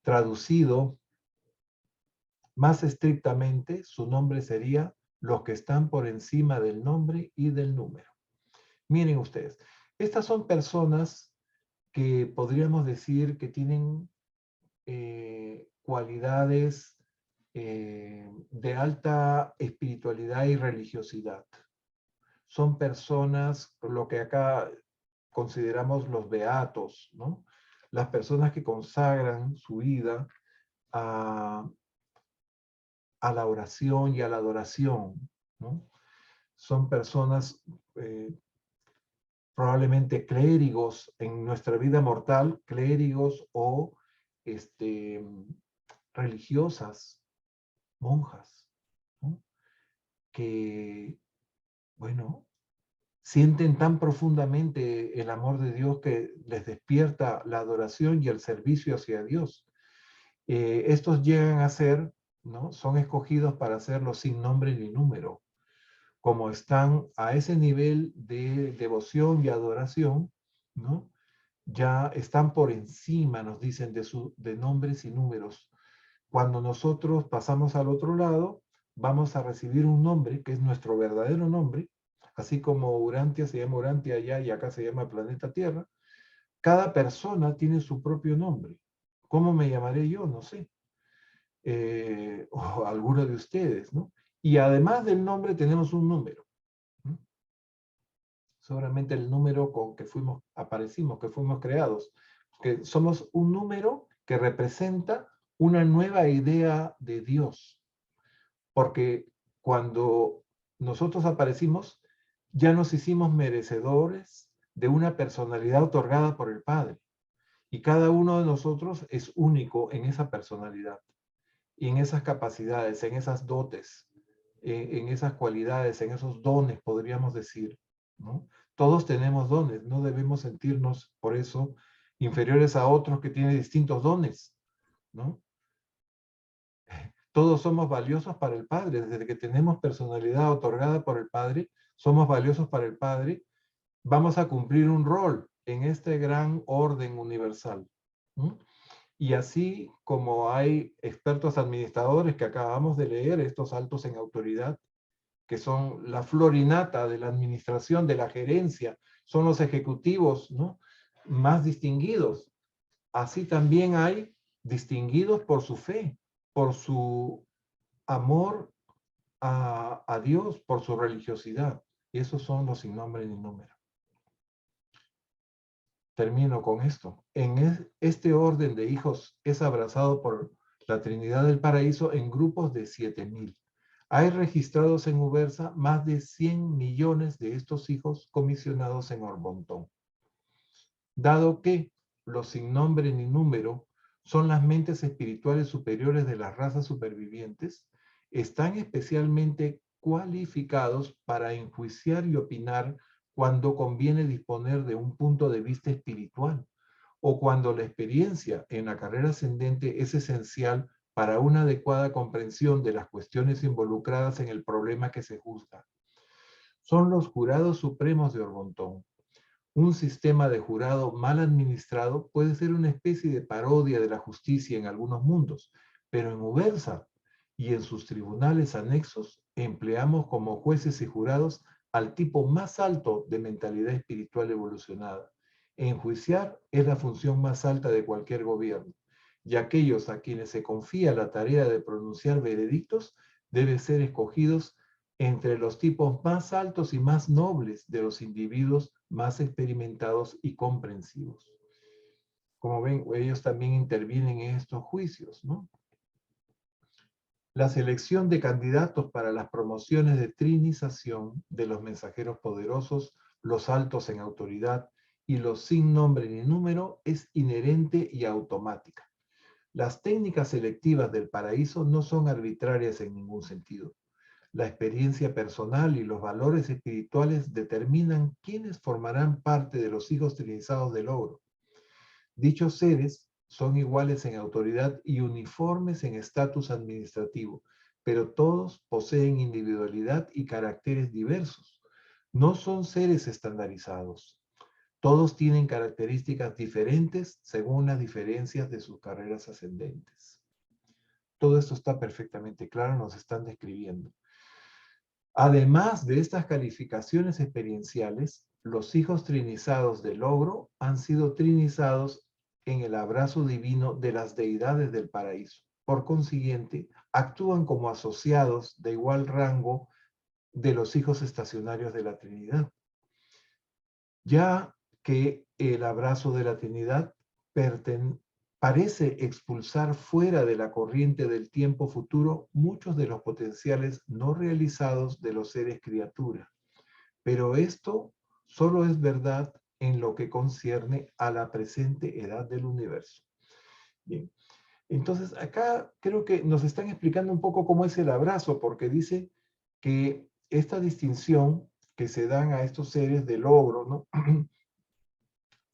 Traducido más estrictamente, su nombre sería los que están por encima del nombre y del número. Miren ustedes, estas son personas que podríamos decir que tienen cualidades de alta espiritualidad y religiosidad. Son personas, lo que acá consideramos los beatos, ¿no? Las personas que consagran su vida a la oración y a la adoración, ¿no? Son personas probablemente clérigos en nuestra vida mortal, clérigos o religiosas, monjas, ¿no? Que, bueno, sienten tan profundamente el amor de Dios que les despierta la adoración y el servicio hacia Dios. Estos llegan a ser, ¿no? Son escogidos para hacerlo sin nombre ni número. Como están a ese nivel de devoción y adoración, ¿no? Ya están por encima, nos dicen, de nombres y números. Cuando nosotros pasamos al otro lado, vamos a recibir un nombre que es nuestro verdadero nombre, así como Urantia se llama Urantia allá y acá se llama planeta Tierra. Cada persona tiene su propio nombre. ¿Cómo me llamaré yo? No sé. o alguno de ustedes, ¿no? Y además del nombre tenemos un número. Seguramente el número con que aparecimos, que fuimos creados, que somos un número que representa una nueva idea de Dios. Porque cuando nosotros aparecimos, ya nos hicimos merecedores de una personalidad otorgada por el Padre. Y cada uno de nosotros es único en esa personalidad, y en esas capacidades, en esas dotes, en esas cualidades, en esos dones, podríamos decir, ¿no? Todos tenemos dones, no debemos sentirnos por eso inferiores a otros que tienen distintos dones, ¿no? Todos somos valiosos para el Padre, desde que tenemos personalidad otorgada por el Padre, somos valiosos para el Padre, vamos a cumplir un rol en este gran orden universal. ¿No? Y así como hay expertos administradores que acabamos de leer, estos altos en autoridad, que son la florinata de la administración, de la gerencia, son los ejecutivos, ¿no?, más distinguidos. Así también hay distinguidos por su fe, por su amor a Dios, por su religiosidad. Y esos son los sin nombre ni número. Termino con esto. Este orden de hijos es abrazado por la Trinidad del Paraíso en grupos de 7,000. Hay registrados en Ubersa más de 100 millones de estos hijos comisionados en Orbontón. Dado que los sin nombre ni número son las mentes espirituales superiores de las razas supervivientes, están especialmente cualificados para enjuiciar y opinar cuando conviene disponer de un punto de vista espiritual o cuando la experiencia en la carrera ascendente es esencial para una adecuada comprensión de las cuestiones involucradas en el problema que se juzga. Son los jurados supremos de Orbontón. Un sistema de jurado mal administrado puede ser una especie de parodia de la justicia en algunos mundos, pero en Ubersa y en sus tribunales anexos empleamos como jueces y jurados al tipo más alto de mentalidad espiritual evolucionada. Enjuiciar es la función más alta de cualquier gobierno, y aquellos a quienes se confía la tarea de pronunciar veredictos deben ser escogidos entre los tipos más altos y más nobles de los individuos más experimentados y comprensivos. Como ven, ellos también intervienen en estos juicios, ¿no? La selección de candidatos para las promociones de trinización de los mensajeros poderosos, los altos en autoridad y los sin nombre ni número es inherente y automática. Las técnicas selectivas del paraíso no son arbitrarias en ningún sentido. La experiencia personal y los valores espirituales determinan quiénes formarán parte de los hijos trinizados del logro. Dichos seres son iguales en autoridad y uniformes en estatus administrativo, pero todos poseen individualidad y caracteres diversos. No son seres estandarizados. Todos tienen características diferentes según las diferencias de sus carreras ascendentes. Todo esto está perfectamente claro, nos están describiendo. Además de estas calificaciones experienciales, los hijos trinizados del logro han sido trinizados en el abrazo divino de las deidades del paraíso. Por consiguiente, actúan como asociados de igual rango de los hijos estacionarios de la Trinidad. Ya que el abrazo de la Trinidad parece expulsar fuera de la corriente del tiempo futuro muchos de los potenciales no realizados de los seres criatura. Pero esto solo es verdad en lo que concierne a la presente edad del universo. Bien, entonces acá creo que nos están explicando un poco cómo es el abrazo, porque dice que esta distinción que se dan a estos seres de logro, ¿no?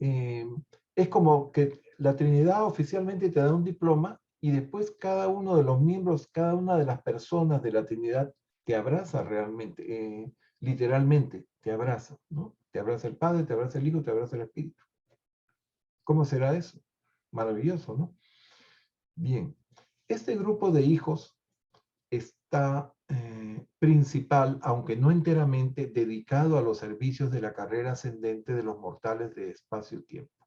Es como que la Trinidad oficialmente te da un diploma y después cada uno de los miembros, cada una de las personas de la Trinidad te abraza realmente, literalmente te abraza, ¿no? Te abraza el Padre, te abraza el Hijo, te abraza el Espíritu. ¿Cómo será eso? Maravilloso, ¿no? Bien, este grupo de hijos está principal, aunque no enteramente, dedicado a los servicios de la carrera ascendente de los mortales de espacio-tiempo.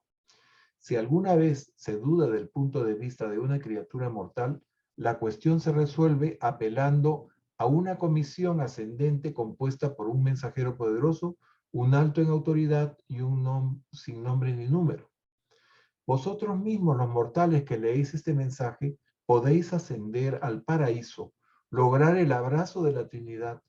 Si alguna vez se duda del punto de vista de una criatura mortal, la cuestión se resuelve apelando a una comisión ascendente compuesta por un mensajero poderoso, un alto en autoridad y un sin nombre ni número. Vosotros mismos, los mortales que leéis este mensaje, podéis ascender al paraíso, lograr el abrazo de la Trinidad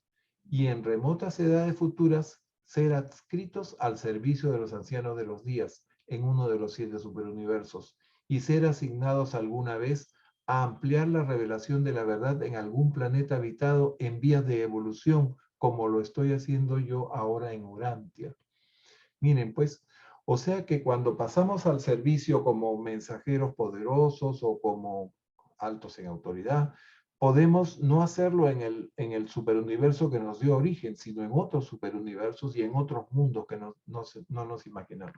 y en remotas edades futuras ser adscritos al servicio de los ancianos de los días en uno de los 7 superuniversos y ser asignados alguna vez a ampliar la revelación de la verdad en algún planeta habitado en vías de evolución, como lo estoy haciendo yo ahora en Urantia. Miren, pues, o sea que cuando pasamos al servicio como mensajeros poderosos o como altos en autoridad, podemos no hacerlo en el superuniverso que nos dio origen, sino en otros superuniversos y en otros mundos que no nos imaginamos,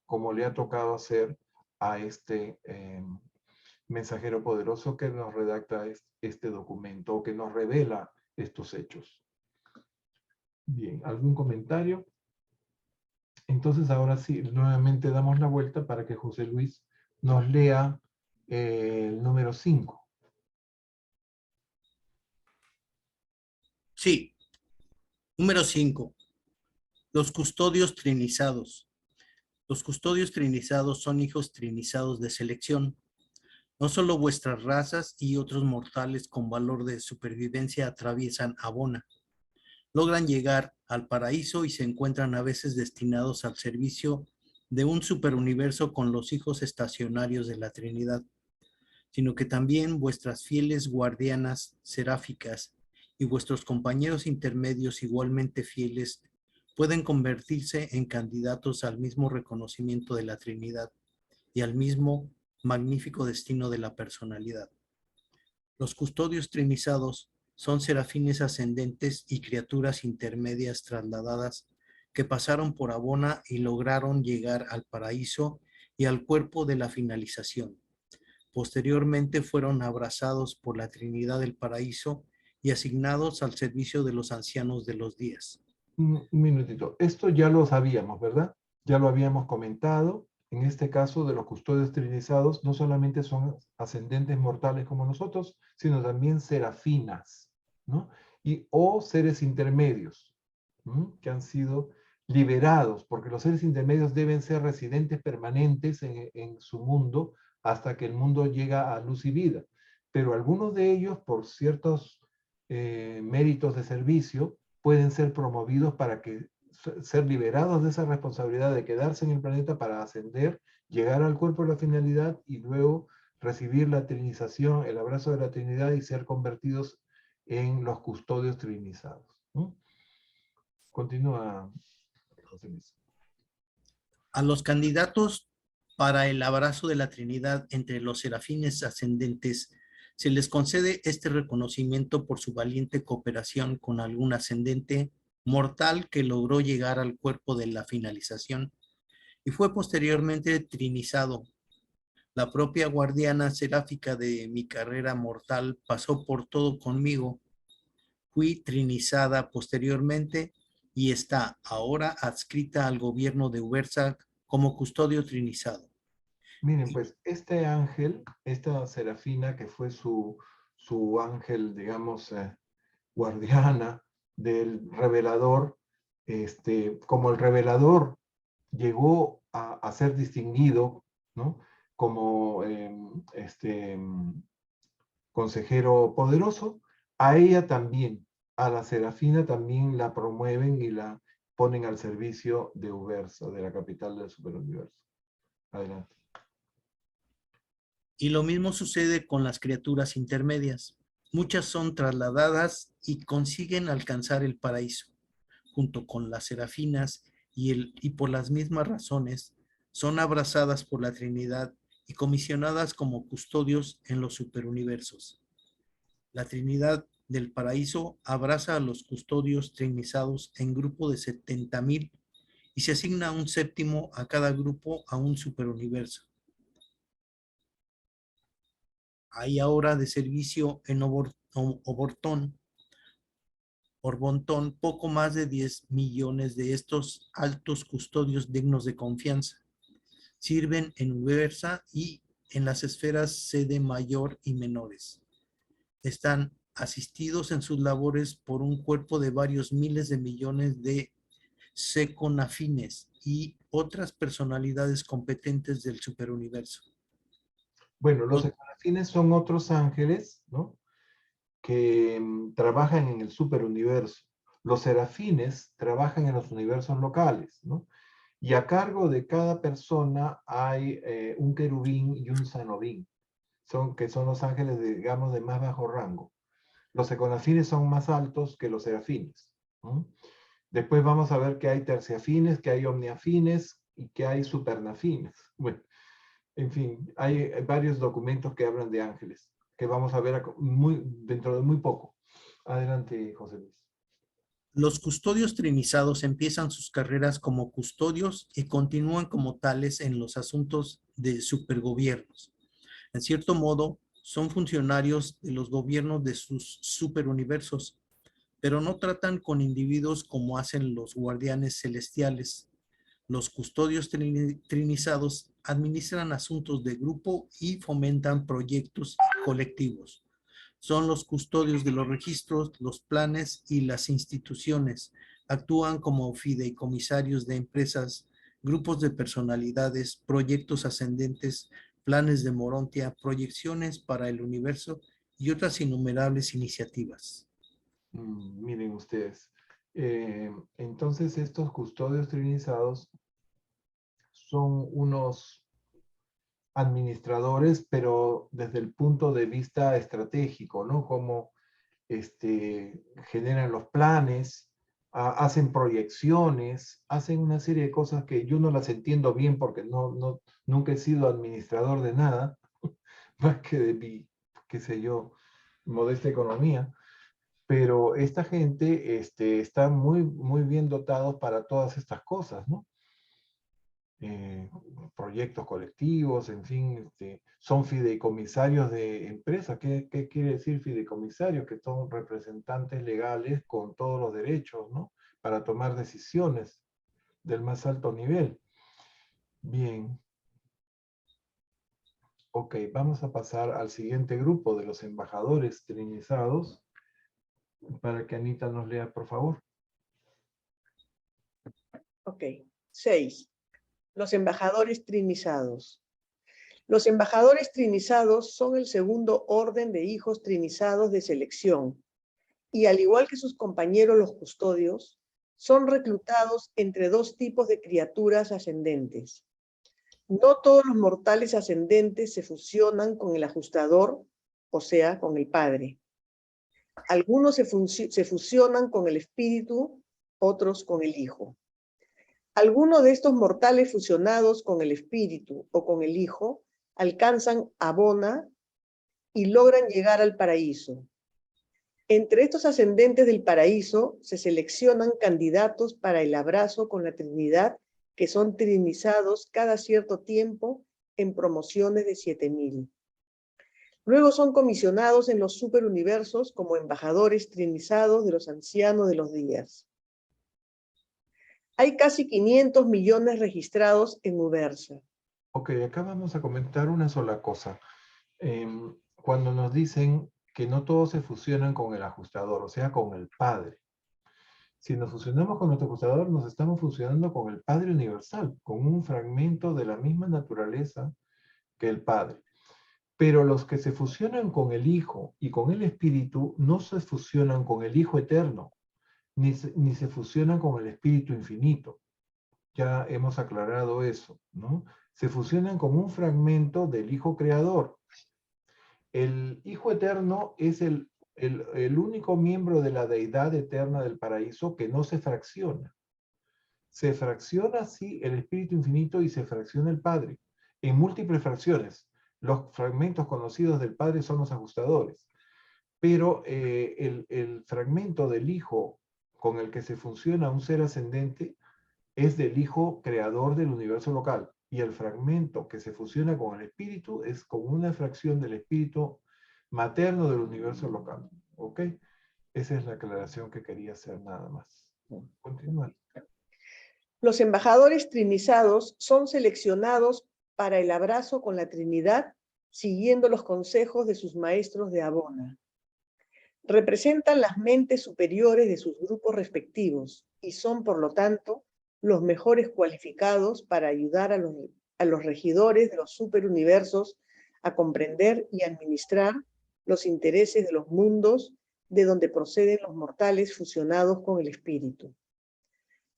como le ha tocado hacer a este mensajero poderoso que nos redacta este documento o que nos revela estos hechos. Bien, ¿algún comentario? Entonces ahora sí, nuevamente damos la vuelta para que José Luis nos lea el número 5. Sí. Número 5. Los custodios trinizados. Los custodios trinizados son hijos trinizados de selección. No solo vuestras razas y otros mortales con valor de supervivencia atraviesan Abona. Logran llegar al paraíso y se encuentran a veces destinados al servicio de un superuniverso con los hijos estacionarios de la Trinidad, sino que también vuestras fieles guardianas seráficas y vuestros compañeros intermedios igualmente fieles pueden convertirse en candidatos al mismo reconocimiento de la Trinidad y al mismo magnífico destino de la personalidad. Los custodios trinizados son serafines ascendentes y criaturas intermedias trasladadas que pasaron por Abona y lograron llegar al paraíso y al cuerpo de la finalización. Posteriormente fueron abrazados por la Trinidad del Paraíso y asignados al servicio de los ancianos de los días. Un minutito. Esto ya lo sabíamos, ¿verdad? Ya lo habíamos comentado. En este caso de los custodios trinizados, no solamente son ascendentes mortales como nosotros, sino también serafinas, ¿no? O seres intermedios, ¿no? Que han sido liberados, porque los seres intermedios deben ser residentes permanentes en su mundo hasta que el mundo llega a luz y vida. Pero algunos de ellos, por ciertos méritos de servicio, pueden ser promovidos para ser liberados de esa responsabilidad de quedarse en el planeta para ascender, llegar al cuerpo de la finalidad y luego recibir la trinización, el abrazo de la Trinidad y ser convertidos en los custodios trinizados. ¿No? Continúa, José Luis. A los candidatos para el abrazo de la Trinidad entre los serafines ascendentes se les concede este reconocimiento por su valiente cooperación con algún ascendente mortal que logró llegar al cuerpo de la finalización y fue posteriormente trinizado. La propia guardiana seráfica de mi carrera mortal pasó por todo conmigo. Fui trinizada posteriormente y está ahora adscrita al gobierno de Ubersa como custodio trinizado. Miren, pues este ángel, esta serafina que fue su ángel, digamos, guardiana del revelador, como el revelador llegó a ser distinguido, ¿no? Como consejero poderoso, a ella también, a la serafina también la promueven y la ponen al servicio de Ubersa, de la capital del superuniverso. Adelante. Y lo mismo sucede con las criaturas intermedias. Muchas son trasladadas y consiguen alcanzar el paraíso, junto con las serafinas y por las mismas razones son abrazadas por la Trinidad y comisionadas como custodios en los superuniversos. La Trinidad del Paraíso abraza a los custodios trinizados en grupo de 70,000 y se asigna un séptimo a cada grupo a un superuniverso. Hay ahora de servicio en Orbontón poco más de 10 millones de estos altos custodios dignos de confianza. Sirven en Ubersa y en las esferas sede mayor y menores. Están asistidos en sus labores por un cuerpo de varios miles de millones de seconafines y otras personalidades competentes del superuniverso. Bueno, los serafines son otros ángeles, ¿no? Que trabajan en el superuniverso. Los serafines trabajan en los universos locales, ¿no? Y a cargo de cada persona hay un querubín y un sanobín, que son los ángeles, digamos, de más bajo rango. Los seconafines son más altos que los serafines, ¿no? Después vamos a ver que hay terciafines, que hay omniafines y que hay supernafines. Bueno, en fin, hay varios documentos que hablan de ángeles, que vamos a ver dentro de muy poco. Adelante, José Luis. Los custodios trinizados empiezan sus carreras como custodios y continúan como tales en los asuntos de supergobiernos. En cierto modo, son funcionarios de los gobiernos de sus superuniversos, pero no tratan con individuos como hacen los guardianes celestiales. Los custodios trinizados administran asuntos de grupo y fomentan proyectos colectivos. Son los custodios de los registros, los planes y las instituciones. Actúan como fideicomisarios de empresas, grupos de personalidades, proyectos ascendentes, planes de Morontia, proyecciones para el universo y otras innumerables iniciativas. Miren ustedes. Entonces, estos custodios trinizados son unos administradores, pero desde el punto de vista estratégico, ¿no? Como generan los planes, hacen proyecciones, hacen una serie de cosas que yo no las entiendo bien porque nunca he sido administrador de nada, más que de mi, qué sé yo, modesta economía. Pero esta gente está muy, muy bien dotados para todas estas cosas, ¿no? Proyectos colectivos, en fin, son fideicomisarios de empresas. ¿Qué quiere decir fideicomisarios? Que son representantes legales con todos los derechos, ¿no? Para tomar decisiones del más alto nivel. Bien. Ok, vamos a pasar al siguiente grupo de los embajadores trinizados, para que Anita nos lea, por favor. Ok. 6. Los embajadores trinizados. Los embajadores trinizados son el segundo orden de hijos trinizados de selección y, al igual que sus compañeros los custodios, son reclutados entre dos tipos de criaturas ascendentes. No todos los mortales ascendentes se fusionan con el ajustador, o sea, con el Padre. Algunos se fusionan con el Espíritu, otros con el Hijo. Algunos de estos mortales fusionados con el Espíritu o con el Hijo alcanzan Abona y logran llegar al paraíso. Entre estos ascendentes del paraíso se seleccionan candidatos para el abrazo con la Trinidad, que son trinizados cada cierto tiempo en promociones de 7000. Luego son comisionados en los superuniversos como embajadores trinizados de los ancianos de los días. Hay casi 500 millones registrados en Ubersa. Ok, acá vamos a comentar una sola cosa. Cuando nos dicen que no todos se fusionan con el ajustador, o sea, con el Padre. Si nos fusionamos con nuestro ajustador, nos estamos fusionando con el Padre Universal, con un fragmento de la misma naturaleza que el Padre. Pero los que se fusionan con el Hijo y con el Espíritu no se fusionan con el Hijo Eterno, ni se fusionan con el Espíritu Infinito. Ya hemos aclarado eso, ¿no? Se fusionan con un fragmento del Hijo Creador. El Hijo Eterno es el único miembro de la deidad eterna del paraíso que no se fracciona. Se fracciona, sí, el Espíritu Infinito y se fracciona el Padre, en múltiples fracciones. Los fragmentos conocidos del Padre son los ajustadores, pero el fragmento del Hijo con el que se fusiona un ser ascendente es del Hijo Creador del universo local, y el fragmento que se fusiona con el Espíritu es como una fracción del Espíritu materno del universo local. ¿Ok? Esa es la aclaración que quería hacer nada más. Continúa. Los embajadores trinizados son seleccionados para el abrazo con la Trinidad siguiendo los consejos de sus maestros de Abona. Representan las mentes superiores de sus grupos respectivos y son, por lo tanto, los mejores cualificados para ayudar a los regidores de los superuniversos a comprender y administrar los intereses de los mundos de donde proceden los mortales fusionados con el espíritu.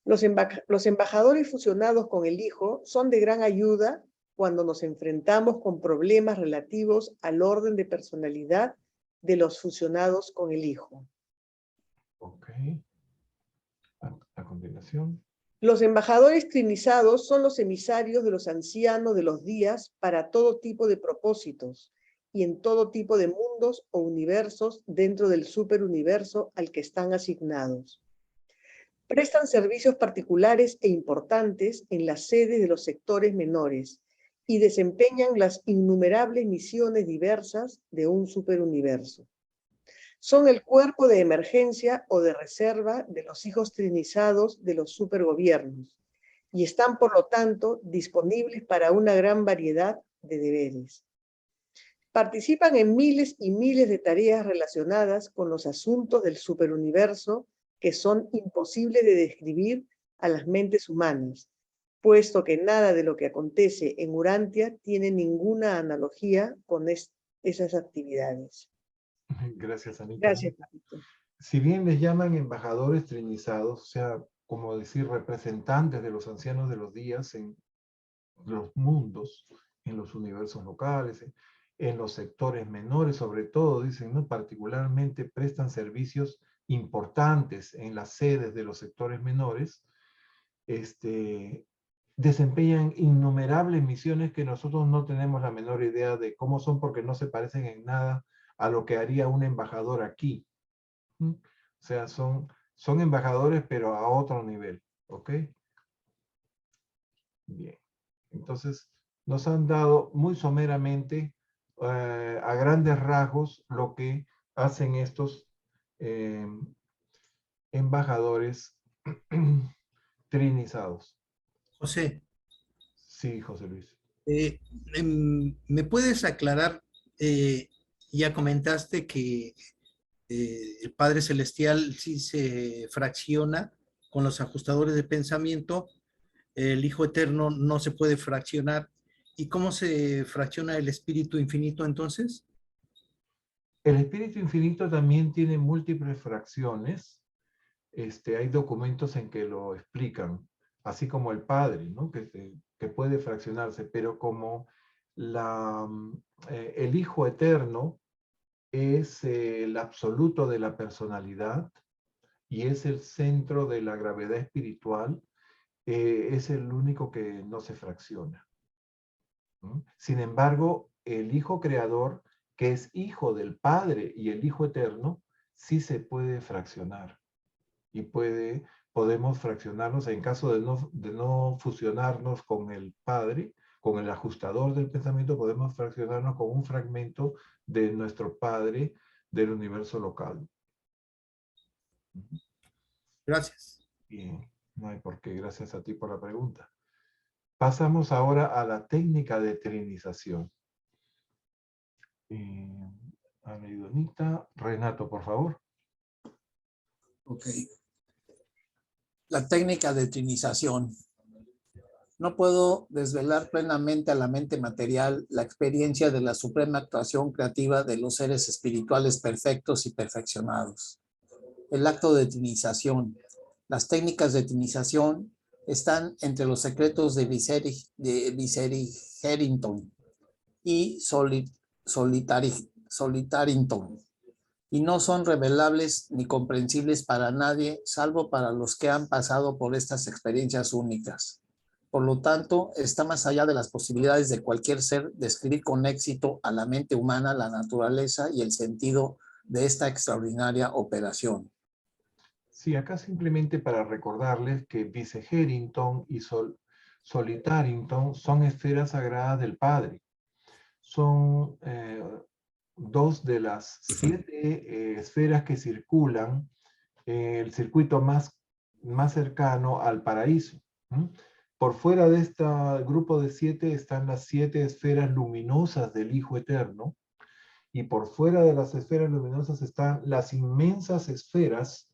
Los embajadores fusionados con el Hijo son de gran ayuda cuando nos enfrentamos con problemas relativos al orden de personalidad de los fusionados con el Hijo. Ok. A continuación. Los embajadores trinizados son los emisarios de los ancianos de los días para todo tipo de propósitos y en todo tipo de mundos o universos dentro del superuniverso al que están asignados. Prestan servicios particulares e importantes en las sedes de los sectores menores y desempeñan las innumerables misiones diversas de un superuniverso. Son el cuerpo de emergencia o de reserva de los hijos trinizados de los supergobiernos y están, por lo tanto, disponibles para una gran variedad de deberes. Participan en miles y miles de tareas relacionadas con los asuntos del superuniverso que son imposibles de describir a las mentes humanas, puesto que nada de lo que acontece en Urantia tiene ninguna analogía con esas actividades. Gracias, Anita. Gracias, Papito. Si bien les llaman embajadores trinizados, o sea, como decir, representantes de los ancianos de los días en los mundos, en los universos locales, en los sectores menores, sobre todo, dicen, ¿no? Particularmente prestan servicios importantes en las sedes de los sectores menores, desempeñan innumerables misiones que nosotros no tenemos la menor idea de cómo son, porque no se parecen en nada a lo que haría un embajador aquí. O sea, son embajadores, pero a otro nivel, ¿ok? Bien. Entonces, nos han dado muy someramente, a grandes rasgos, lo que hacen estos embajadores trinizados. José, Sí, José Luis. ¿me puedes aclarar? Ya comentaste que el Padre Celestial sí se fracciona con los ajustadores de pensamiento, el Hijo Eterno no se puede fraccionar. ¿Y cómo se fracciona el Espíritu Infinito entonces? El Espíritu Infinito también tiene múltiples fracciones. Hay documentos en que lo explican, así como el Padre, ¿no? Que puede fraccionarse, pero como el Hijo Eterno es el absoluto de la personalidad y es el centro de la gravedad espiritual, es el único que no se fracciona. ¿No? Sin embargo, el Hijo Creador, que es hijo del Padre y el Hijo Eterno, sí se puede fraccionar. Y podemos fraccionarnos en caso de no fusionarnos con el Padre, con el ajustador del pensamiento, podemos fraccionarnos con un fragmento de nuestro Padre del universo local. Gracias. Bien, no hay por qué, gracias a ti por la pregunta. Pasamos ahora a la técnica de trinización. Ha leído Anita. Renato, por favor. Ok. La técnica de trinización. No puedo desvelar plenamente a la mente material la experiencia de la suprema actuación creativa de los seres espirituales perfectos y perfeccionados. El acto de trinización. Las técnicas de trinización están entre los secretos de Visery-Harrington y Solitarington, y no son revelables ni comprensibles para nadie, salvo para los que han pasado por estas experiencias únicas. Por lo tanto, está más allá de las posibilidades de cualquier ser describir con éxito a la mente humana la naturaleza y el sentido de esta extraordinaria operación. Sí, acá simplemente para recordarles que Vice-Harrington y Solitarington son esferas sagradas del Padre. Son dos de las 7 esferas que circulan el circuito más cercano al paraíso. Por fuera de este grupo de 7 están las 7 esferas luminosas del Hijo Eterno, y por fuera de las esferas luminosas están las inmensas esferas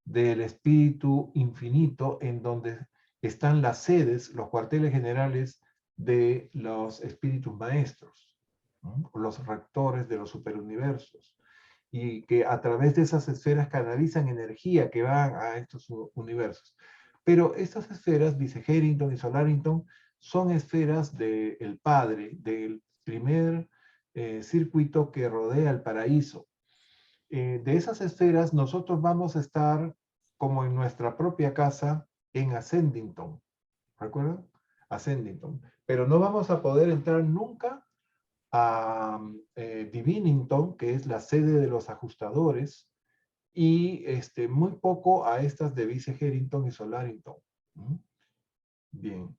del Espíritu Infinito, en donde están las sedes, los cuarteles generales de los espíritus maestros, ¿no? Los rectores de los superuniversos, y que a través de esas esferas canalizan energía que van a estos universos. Pero estas esferas, dice Harrington y Solarington, son esferas del Padre, del primer circuito que rodea el paraíso. De esas esferas nosotros vamos a estar como en nuestra propia casa en Ascendington, ¿recuerdan? Ascendington. Pero no vamos a poder entrar nunca a Divinington, que es la sede de los ajustadores, y muy poco a estas de Vice Harrington y Solarington. Bien.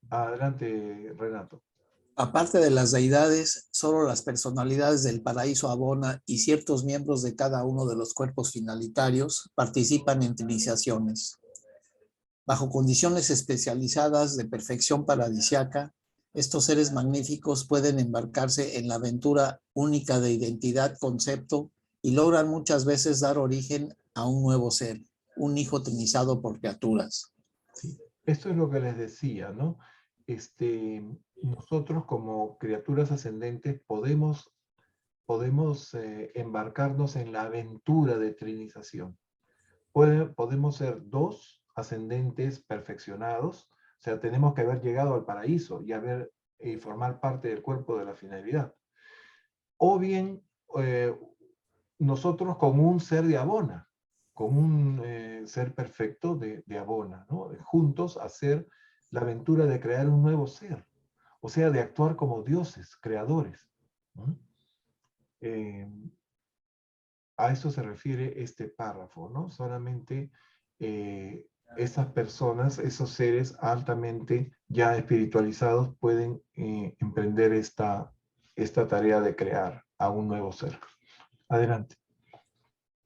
Adelante, Renato. Aparte de las deidades, solo las personalidades del paraíso Abona y ciertos miembros de cada uno de los cuerpos finalitarios participan en trinizaciones. Bajo condiciones especializadas de perfección paradisiaca, estos seres magníficos pueden embarcarse en la aventura única de identidad, concepto, y logran muchas veces dar origen a un nuevo ser, un hijo trinizado por criaturas. Sí. Esto es lo que les decía, ¿no? Nosotros como criaturas ascendentes podemos embarcarnos en la aventura de trinización. Podemos ser 2 ascendentes perfeccionados, o sea, tenemos que haber llegado al paraíso y formar parte del cuerpo de la finalidad. O bien, nosotros como un ser de Abona, como un ser perfecto de Abona, ¿no? Juntos hacer la aventura de crear un nuevo ser, o sea, de actuar como dioses, creadores, ¿no? A eso se refiere este párrafo, ¿no? Solamente esas personas, esos seres altamente ya espiritualizados pueden emprender esta tarea de crear a un nuevo ser. Adelante.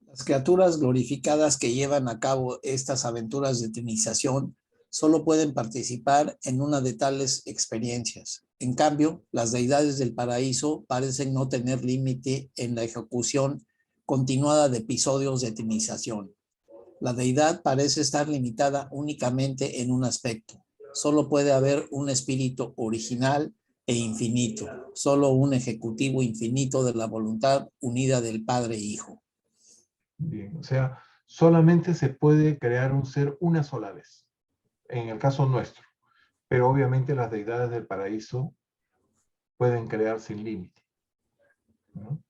Las criaturas glorificadas que llevan a cabo estas aventuras de trinización solo pueden participar en una de tales experiencias. En cambio, las deidades del paraíso parecen no tener límite en la ejecución continuada de episodios de trinización. La deidad parece estar limitada únicamente en un aspecto. Solo puede haber un espíritu original e infinito, solo un ejecutivo infinito de la voluntad unida del Padre e Hijo. Bien, o sea, solamente se puede crear un ser una sola vez, en el caso nuestro, pero obviamente las deidades del paraíso pueden crear sin límite, ¿no?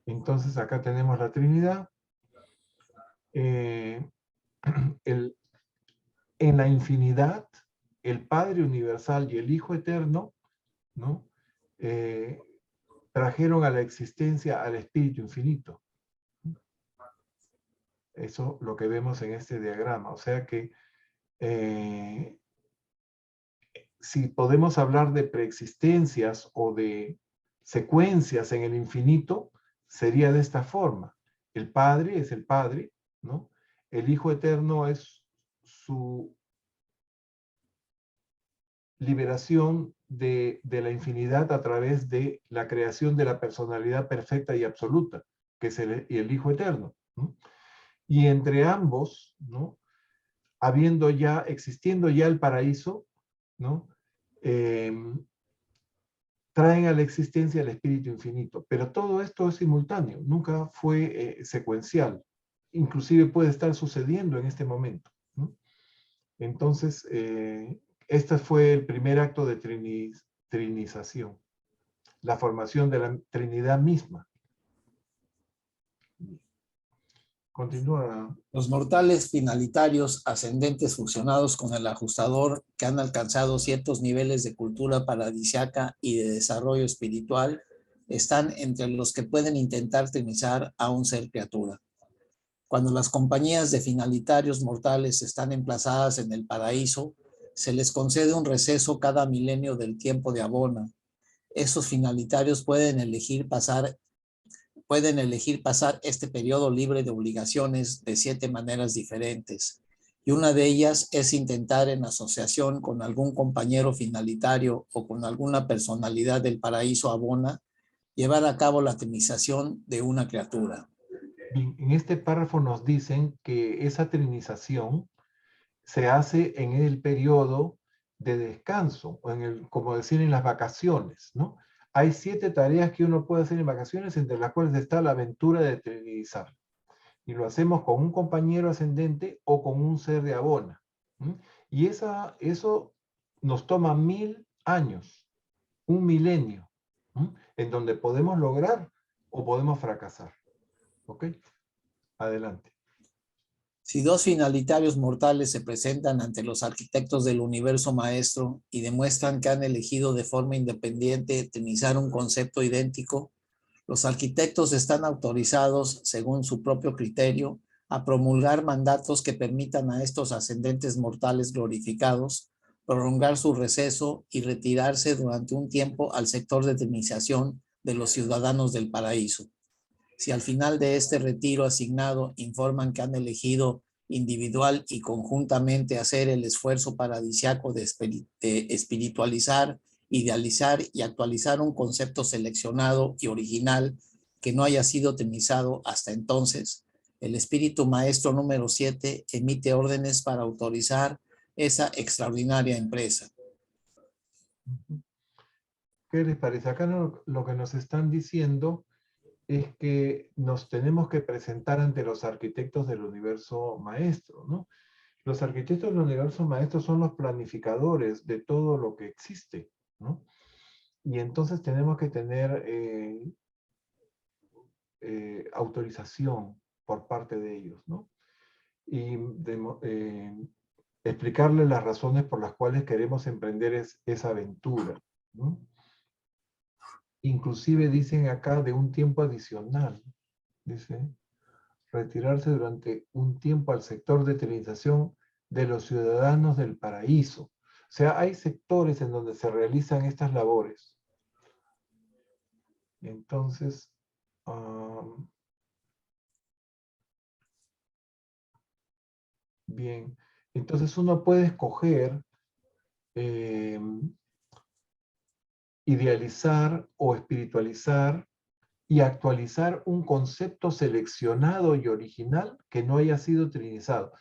Entonces acá tenemos la Trinidad. En la infinidad, el Padre Universal y el Hijo Eterno, ¿no? Trajeron a la existencia al Espíritu Infinito. Eso lo que vemos en este diagrama. O sea que si podemos hablar de preexistencias o de secuencias en el infinito, sería de esta forma. El Padre es el Padre, ¿no? El Hijo Eterno es su liberación de la infinidad a través de la creación de la personalidad perfecta y absoluta, que es el Hijo Eterno, ¿no? Y entre ambos, ¿no? Existiendo ya el paraíso, ¿no? Traen a la existencia el Espíritu Infinito. Pero todo esto es simultáneo, nunca fue secuencial. Inclusive puede estar sucediendo en este momento, ¿no? Entonces, este fue el primer acto de trinización, la formación de la Trinidad misma. Continúa. Los mortales finalitarios ascendentes fusionados con el ajustador que han alcanzado ciertos niveles de cultura paradisiaca y de desarrollo espiritual están entre los que pueden intentar trinizar a un ser criatura. Cuando las compañías de finalitarios mortales están emplazadas en el paraíso, se les concede un receso cada milenio del tiempo de Abona. Esos finalitarios pueden elegir pasar este periodo libre de obligaciones de 7 maneras diferentes, y una de ellas es intentar en asociación con algún compañero finalitario o con alguna personalidad del paraíso Abona, llevar a cabo la trinización de una criatura. Bien, en este párrafo nos dicen que esa trinización se hace en el periodo de descanso, o como decir, en las vacaciones, ¿no? Hay 7 tareas que uno puede hacer en vacaciones, entre las cuales está la aventura de trinizar. Y lo hacemos con un compañero ascendente o con un ser de Abona. Y eso nos toma 1000 años, un milenio, en donde podemos lograr o podemos fracasar. ¿Ok? Adelante. Si 2 finalitarios mortales se presentan ante los arquitectos del universo maestro y demuestran que han elegido de forma independiente trinizar un concepto idéntico, los arquitectos están autorizados, según su propio criterio, a promulgar mandatos que permitan a estos ascendentes mortales glorificados prolongar su receso y retirarse durante un tiempo al sector de trinización de los ciudadanos del paraíso. Si al final de este retiro asignado informan que han elegido individual y conjuntamente hacer el esfuerzo paradisiaco de espiritualizar, idealizar y actualizar un concepto seleccionado y original que no haya sido trinizado hasta entonces, el espíritu maestro número 7 emite órdenes para autorizar esa extraordinaria empresa. ¿Qué les parece? Acá lo que nos están diciendo es que nos tenemos que presentar ante los arquitectos del universo maestro, ¿no? Los arquitectos del universo maestro son los planificadores de todo lo que existe, ¿no? Y entonces tenemos que tener autorización por parte de ellos, ¿no? Y explicarles las razones por las cuales queremos emprender esa aventura, ¿no? Inclusive dicen acá de un tiempo adicional, dice, retirarse durante un tiempo al sector de trinización de los ciudadanos del paraíso. O sea, hay sectores en donde se realizan estas labores. Entonces, bien, entonces uno puede escoger idealizar o espiritualizar y actualizar un concepto seleccionado y original que no haya sido trinizado.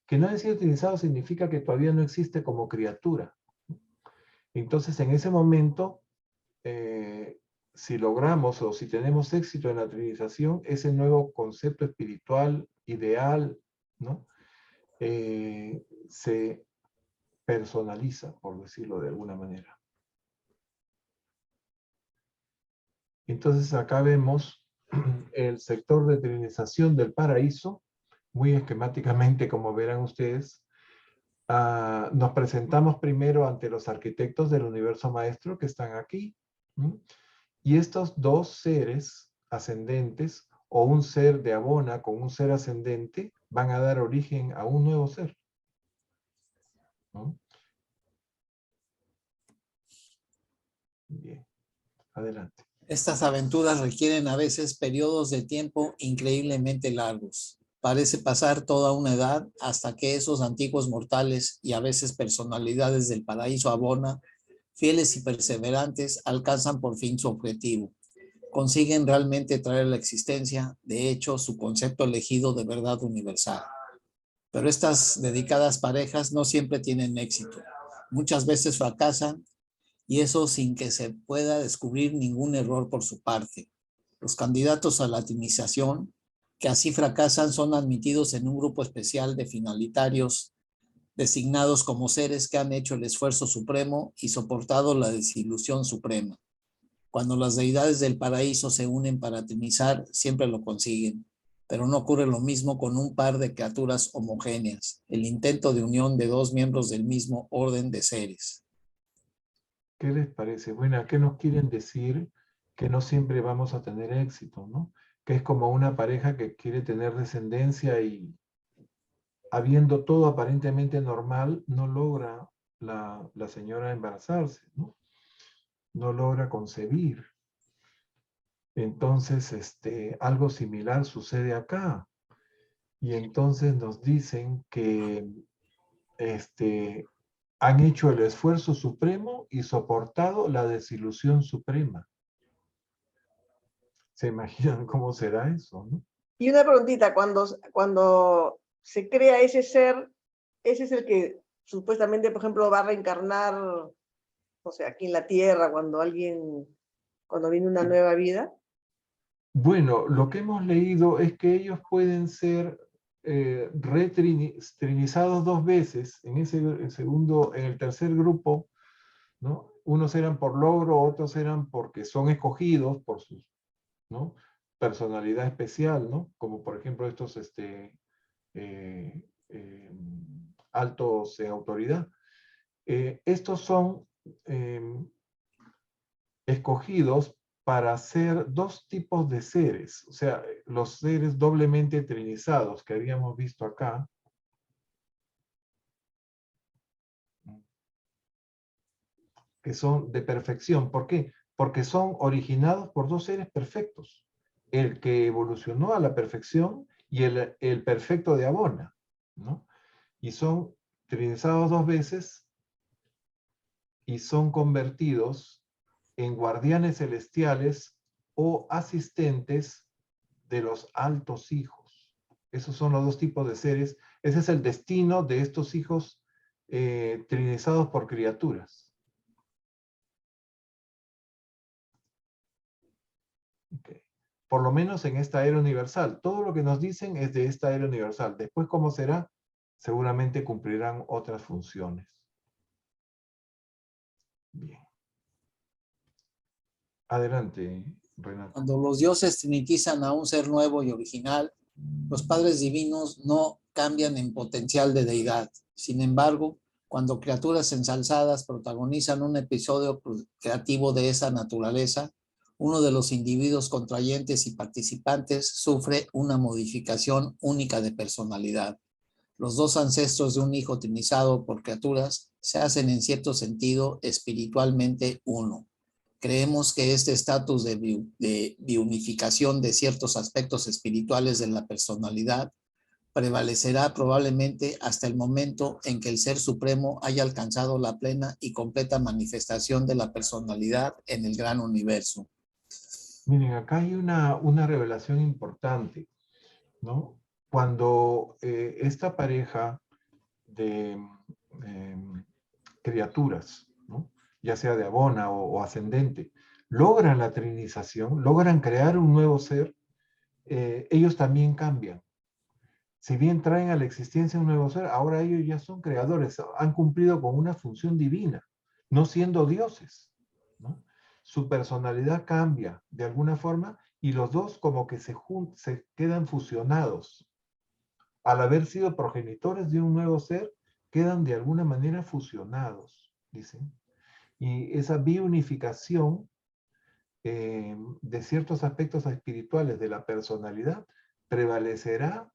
Que no haya sido trinizado significa que todavía no existe como criatura. Entonces, en ese momento, si logramos o si tenemos éxito en la trinización, ese nuevo concepto espiritual, ideal, ¿no? Se personaliza, por decirlo de alguna manera. Entonces acá vemos el sector de trinización del paraíso, muy esquemáticamente como verán ustedes. Nos presentamos primero ante los arquitectos del universo maestro que están aquí. Y estos 2 seres ascendentes o un ser de Abona con un ser ascendente van a dar origen a un nuevo ser. Bien, adelante. Estas aventuras requieren a veces periodos de tiempo increíblemente largos. Parece pasar toda una edad hasta que esos antiguos mortales y a veces personalidades del paraíso Abona, fieles y perseverantes, alcanzan por fin su objetivo. Consiguen realmente traer a la existencia, de hecho, su concepto elegido de verdad universal. Pero estas dedicadas parejas no siempre tienen éxito. Muchas veces fracasan, y eso sin que se pueda descubrir ningún error por su parte. Los candidatos a la trinización que así fracasan son admitidos en un grupo especial de finalitarios designados como seres que han hecho el esfuerzo supremo y soportado la desilusión suprema. Cuando las deidades del paraíso se unen para trinizar, siempre lo consiguen, pero no ocurre lo mismo con un par de criaturas homogéneas, el intento de unión de 2 miembros del mismo orden de seres. ¿Qué les parece? Bueno, ¿qué nos quieren decir? Que no siempre vamos a tener éxito, ¿no? Que es como una pareja que quiere tener descendencia y habiendo todo aparentemente normal, no logra la señora embarazarse, ¿no? No logra concebir. Entonces, algo similar sucede acá. Y entonces nos dicen que han hecho el esfuerzo supremo y soportado la desilusión suprema. ¿Se imaginan cómo será eso, no? Y una preguntita, cuando se crea ese ser, ese es el que supuestamente, por ejemplo, va a reencarnar, o sea, aquí en la Tierra, cuando viene una nueva vida. Bueno, lo que hemos leído es que ellos pueden ser retrinizados 2 veces. En el tercer grupo, ¿no? Unos eran por logro, otros eran porque son escogidos por su, ¿no?, personalidad especial, ¿no? Como por ejemplo estos altos en autoridad. Estos son escogidos para ser 2 tipos de seres, o sea, los seres doblemente trinizados que habíamos visto acá, que son de perfección. ¿Por qué? Porque son originados por 2 seres perfectos, el que evolucionó a la perfección y el perfecto de Abona, ¿no? Y son trinizados 2 veces y son convertidos en guardianes celestiales o asistentes de los altos hijos. Esos son los 2 tipos de seres. Ese es el destino de estos hijos trinizados por criaturas. Okay. Por lo menos en esta era universal. Todo lo que nos dicen es de esta era universal. Después, ¿cómo será? Seguramente cumplirán otras funciones. Bien. Adelante, Renato. Cuando los dioses trinitizan a un ser nuevo y original, los padres divinos no cambian en potencial de deidad. Sin embargo, cuando criaturas ensalzadas protagonizan un episodio creativo de esa naturaleza, uno de los individuos contrayentes y participantes sufre una modificación única de personalidad. Los 2 ancestros de un hijo trinizado por criaturas se hacen en cierto sentido espiritualmente uno. Creemos que este estatus de biunificación de ciertos aspectos espirituales de la personalidad prevalecerá probablemente hasta el momento en que el Ser Supremo haya alcanzado la plena y completa manifestación de la personalidad en el gran universo. Miren, acá hay una revelación importante, ¿no? Cuando esta pareja de criaturas, ¿no?, ya sea de Abona o ascendente, logran la trinización, logran crear un nuevo ser, ellos también cambian. Si bien traen a la existencia un nuevo ser, ahora ellos ya son creadores, han cumplido con una función divina, no siendo dioses, ¿no? Su personalidad cambia de alguna forma y los 2 como que se quedan fusionados. Al haber sido progenitores de un nuevo ser, quedan de alguna manera fusionados, dicen. Y esa biunificación de ciertos aspectos espirituales de la personalidad prevalecerá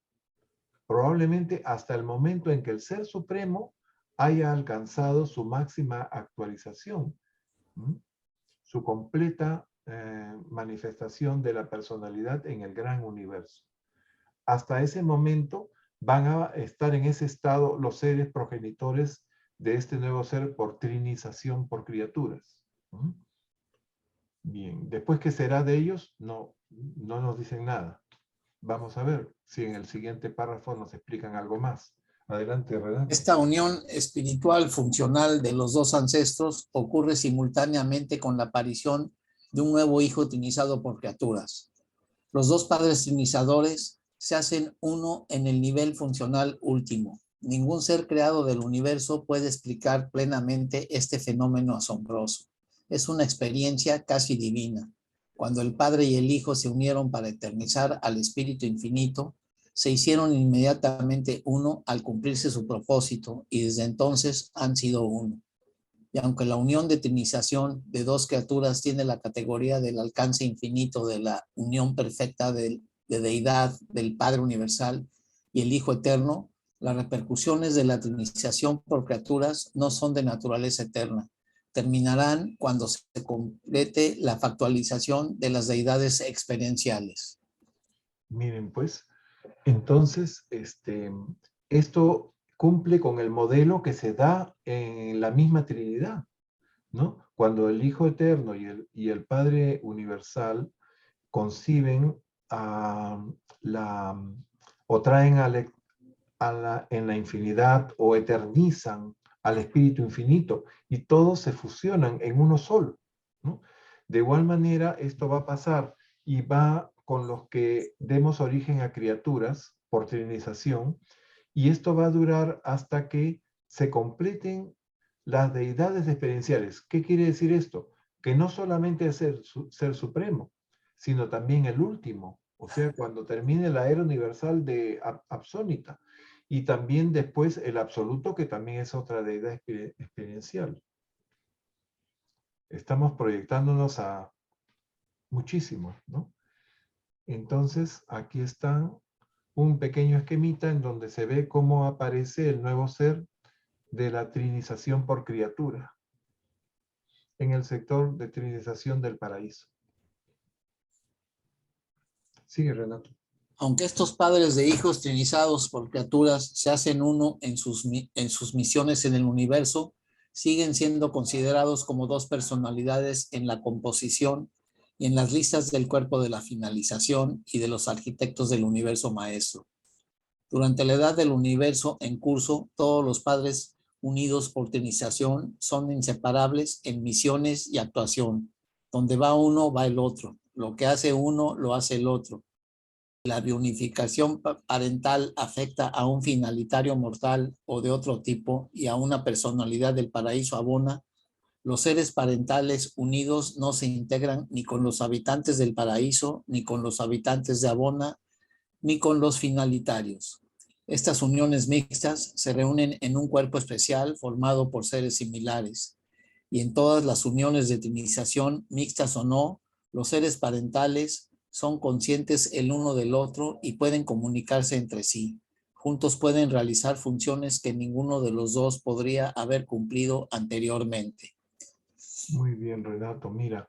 probablemente hasta el momento en que el Ser Supremo haya alcanzado su máxima actualización, su completa manifestación de la personalidad en el gran universo. Hasta ese momento van a estar en ese estado los seres progenitores de este nuevo ser por trinización por criaturas. Bien, después qué será de ellos, no nos dicen nada. Vamos a ver si en el siguiente párrafo nos explican algo más. Adelante, Renato. Esta unión espiritual funcional de los 2 ancestros ocurre simultáneamente con la aparición de un nuevo hijo trinizado por criaturas. Los 2 padres trinizadores se hacen uno en el nivel funcional último. Ningún ser creado del universo puede explicar plenamente este fenómeno asombroso. Es una experiencia casi divina. Cuando el Padre y el Hijo se unieron para eternizar al Espíritu Infinito, se hicieron inmediatamente uno al cumplirse su propósito y desde entonces han sido uno. Y aunque la unión de trinización de 2 criaturas tiene la categoría del alcance infinito de la unión perfecta de deidad del Padre Universal y el Hijo Eterno, las repercusiones de la trinización por criaturas no son de naturaleza eterna. Terminarán cuando se complete la factualización de las deidades experienciales. Miren, pues, entonces, esto cumple con el modelo que se da en la misma Trinidad, ¿no? Cuando el Hijo Eterno y el Padre Universal conciben o traen en la infinidad o eternizan al Espíritu Infinito y todos se fusionan en uno solo, ¿no? De igual manera, esto va a pasar y va con los que demos origen a criaturas por trinización, y esto va a durar hasta que se completen las deidades experienciales. ¿Qué quiere decir esto? Que no solamente es ser supremo, sino también el último, o sea, cuando termine la era universal de absónica, y también después el absoluto, que también es otra deidad experiencial. Estamos proyectándonos a muchísimo, ¿no? Entonces, aquí está un pequeño esquemita en donde se ve cómo aparece el nuevo ser de la trinización por criatura en el sector de trinización del paraíso. Sigue, Renato. Aunque estos padres de hijos trinizados por criaturas se hacen uno en sus misiones en el universo, siguen siendo considerados como dos personalidades en la composición y en las listas del cuerpo de la finalización y de los arquitectos del universo maestro. Durante la edad del universo en curso, todos los padres unidos por trinización son inseparables en misiones y actuación. Donde va uno, va el otro. Lo que hace uno, lo hace el otro. La reunificación parental afecta a un finalitario mortal o de otro tipo y a una personalidad del paraíso abona, los seres parentales unidos no se integran ni con los habitantes del paraíso, ni con los habitantes de Abona, ni con los finalitarios. Estas uniones mixtas se reúnen en un cuerpo especial formado por seres similares, y en todas las uniones de trinización, mixtas o no, los seres parentales son conscientes el uno del otro y pueden comunicarse entre sí. Juntos pueden realizar funciones que ninguno de los dos podría haber cumplido anteriormente. Muy bien, Renato. Mira,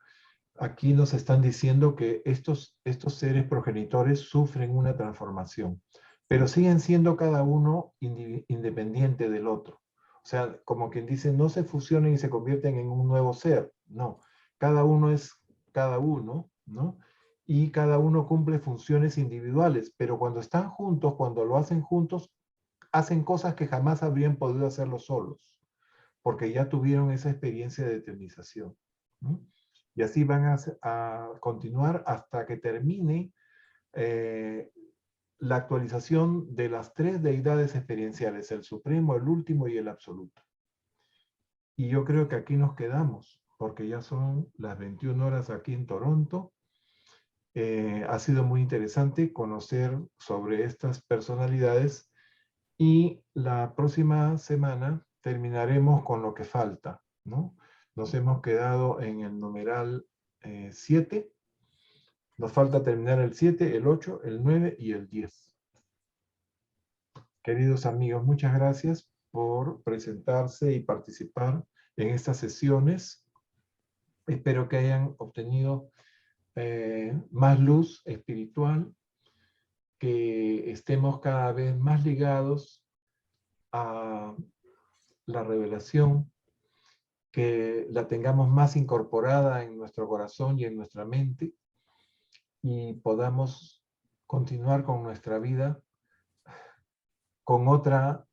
aquí nos están diciendo que estos seres progenitores sufren una transformación, pero siguen siendo cada uno independiente del otro. O sea, como quien dice, no se fusionan y se convierten en un nuevo ser. No, cada uno es cada uno, ¿no? Y cada uno cumple funciones individuales, pero cuando están juntos, cuando lo hacen juntos, hacen cosas que jamás habrían podido hacerlo solos, porque ya tuvieron esa experiencia de eternización, ¿no? Y así van a continuar hasta que termine la actualización de las tres deidades experienciales, el supremo, el último y el absoluto. Y yo creo que aquí nos quedamos, porque ya son las 21 horas aquí en Toronto. Ha sido muy interesante conocer sobre estas personalidades, y la próxima semana terminaremos con lo que falta, ¿no? Nos hemos quedado en el numeral 7. Nos falta terminar el 7, el 8, el 9 y el 10. Queridos amigos, muchas gracias por presentarse y participar en estas sesiones. Espero que hayan obtenido más luz espiritual, que estemos cada vez más ligados a la revelación, que la tengamos más incorporada en nuestro corazón y en nuestra mente, y podamos continuar con nuestra vida con otra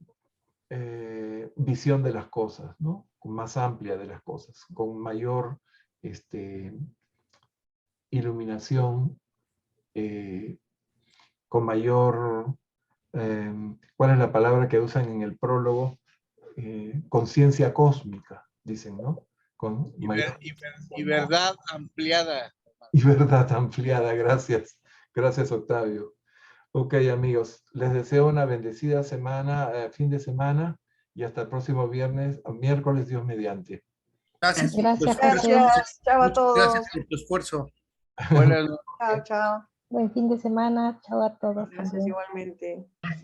visión de las cosas, ¿no? Más amplia de las cosas, con mayor iluminación, con mayor, ¿cuál es la palabra que usan en el prólogo? Conciencia cósmica, dicen, ¿no? Y verdad ampliada. Y verdad ampliada, gracias. Gracias, Octavio. Ok, amigos, les deseo una bendecida semana, fin de semana, y hasta el próximo miércoles, Dios mediante. Gracias. Gracias, José. Gracias. Chao a Muchas todos. gracias por tu esfuerzo. Buenas noches. Chao, chao. Buen fin de semana. Chao a todos Gracias también. igualmente.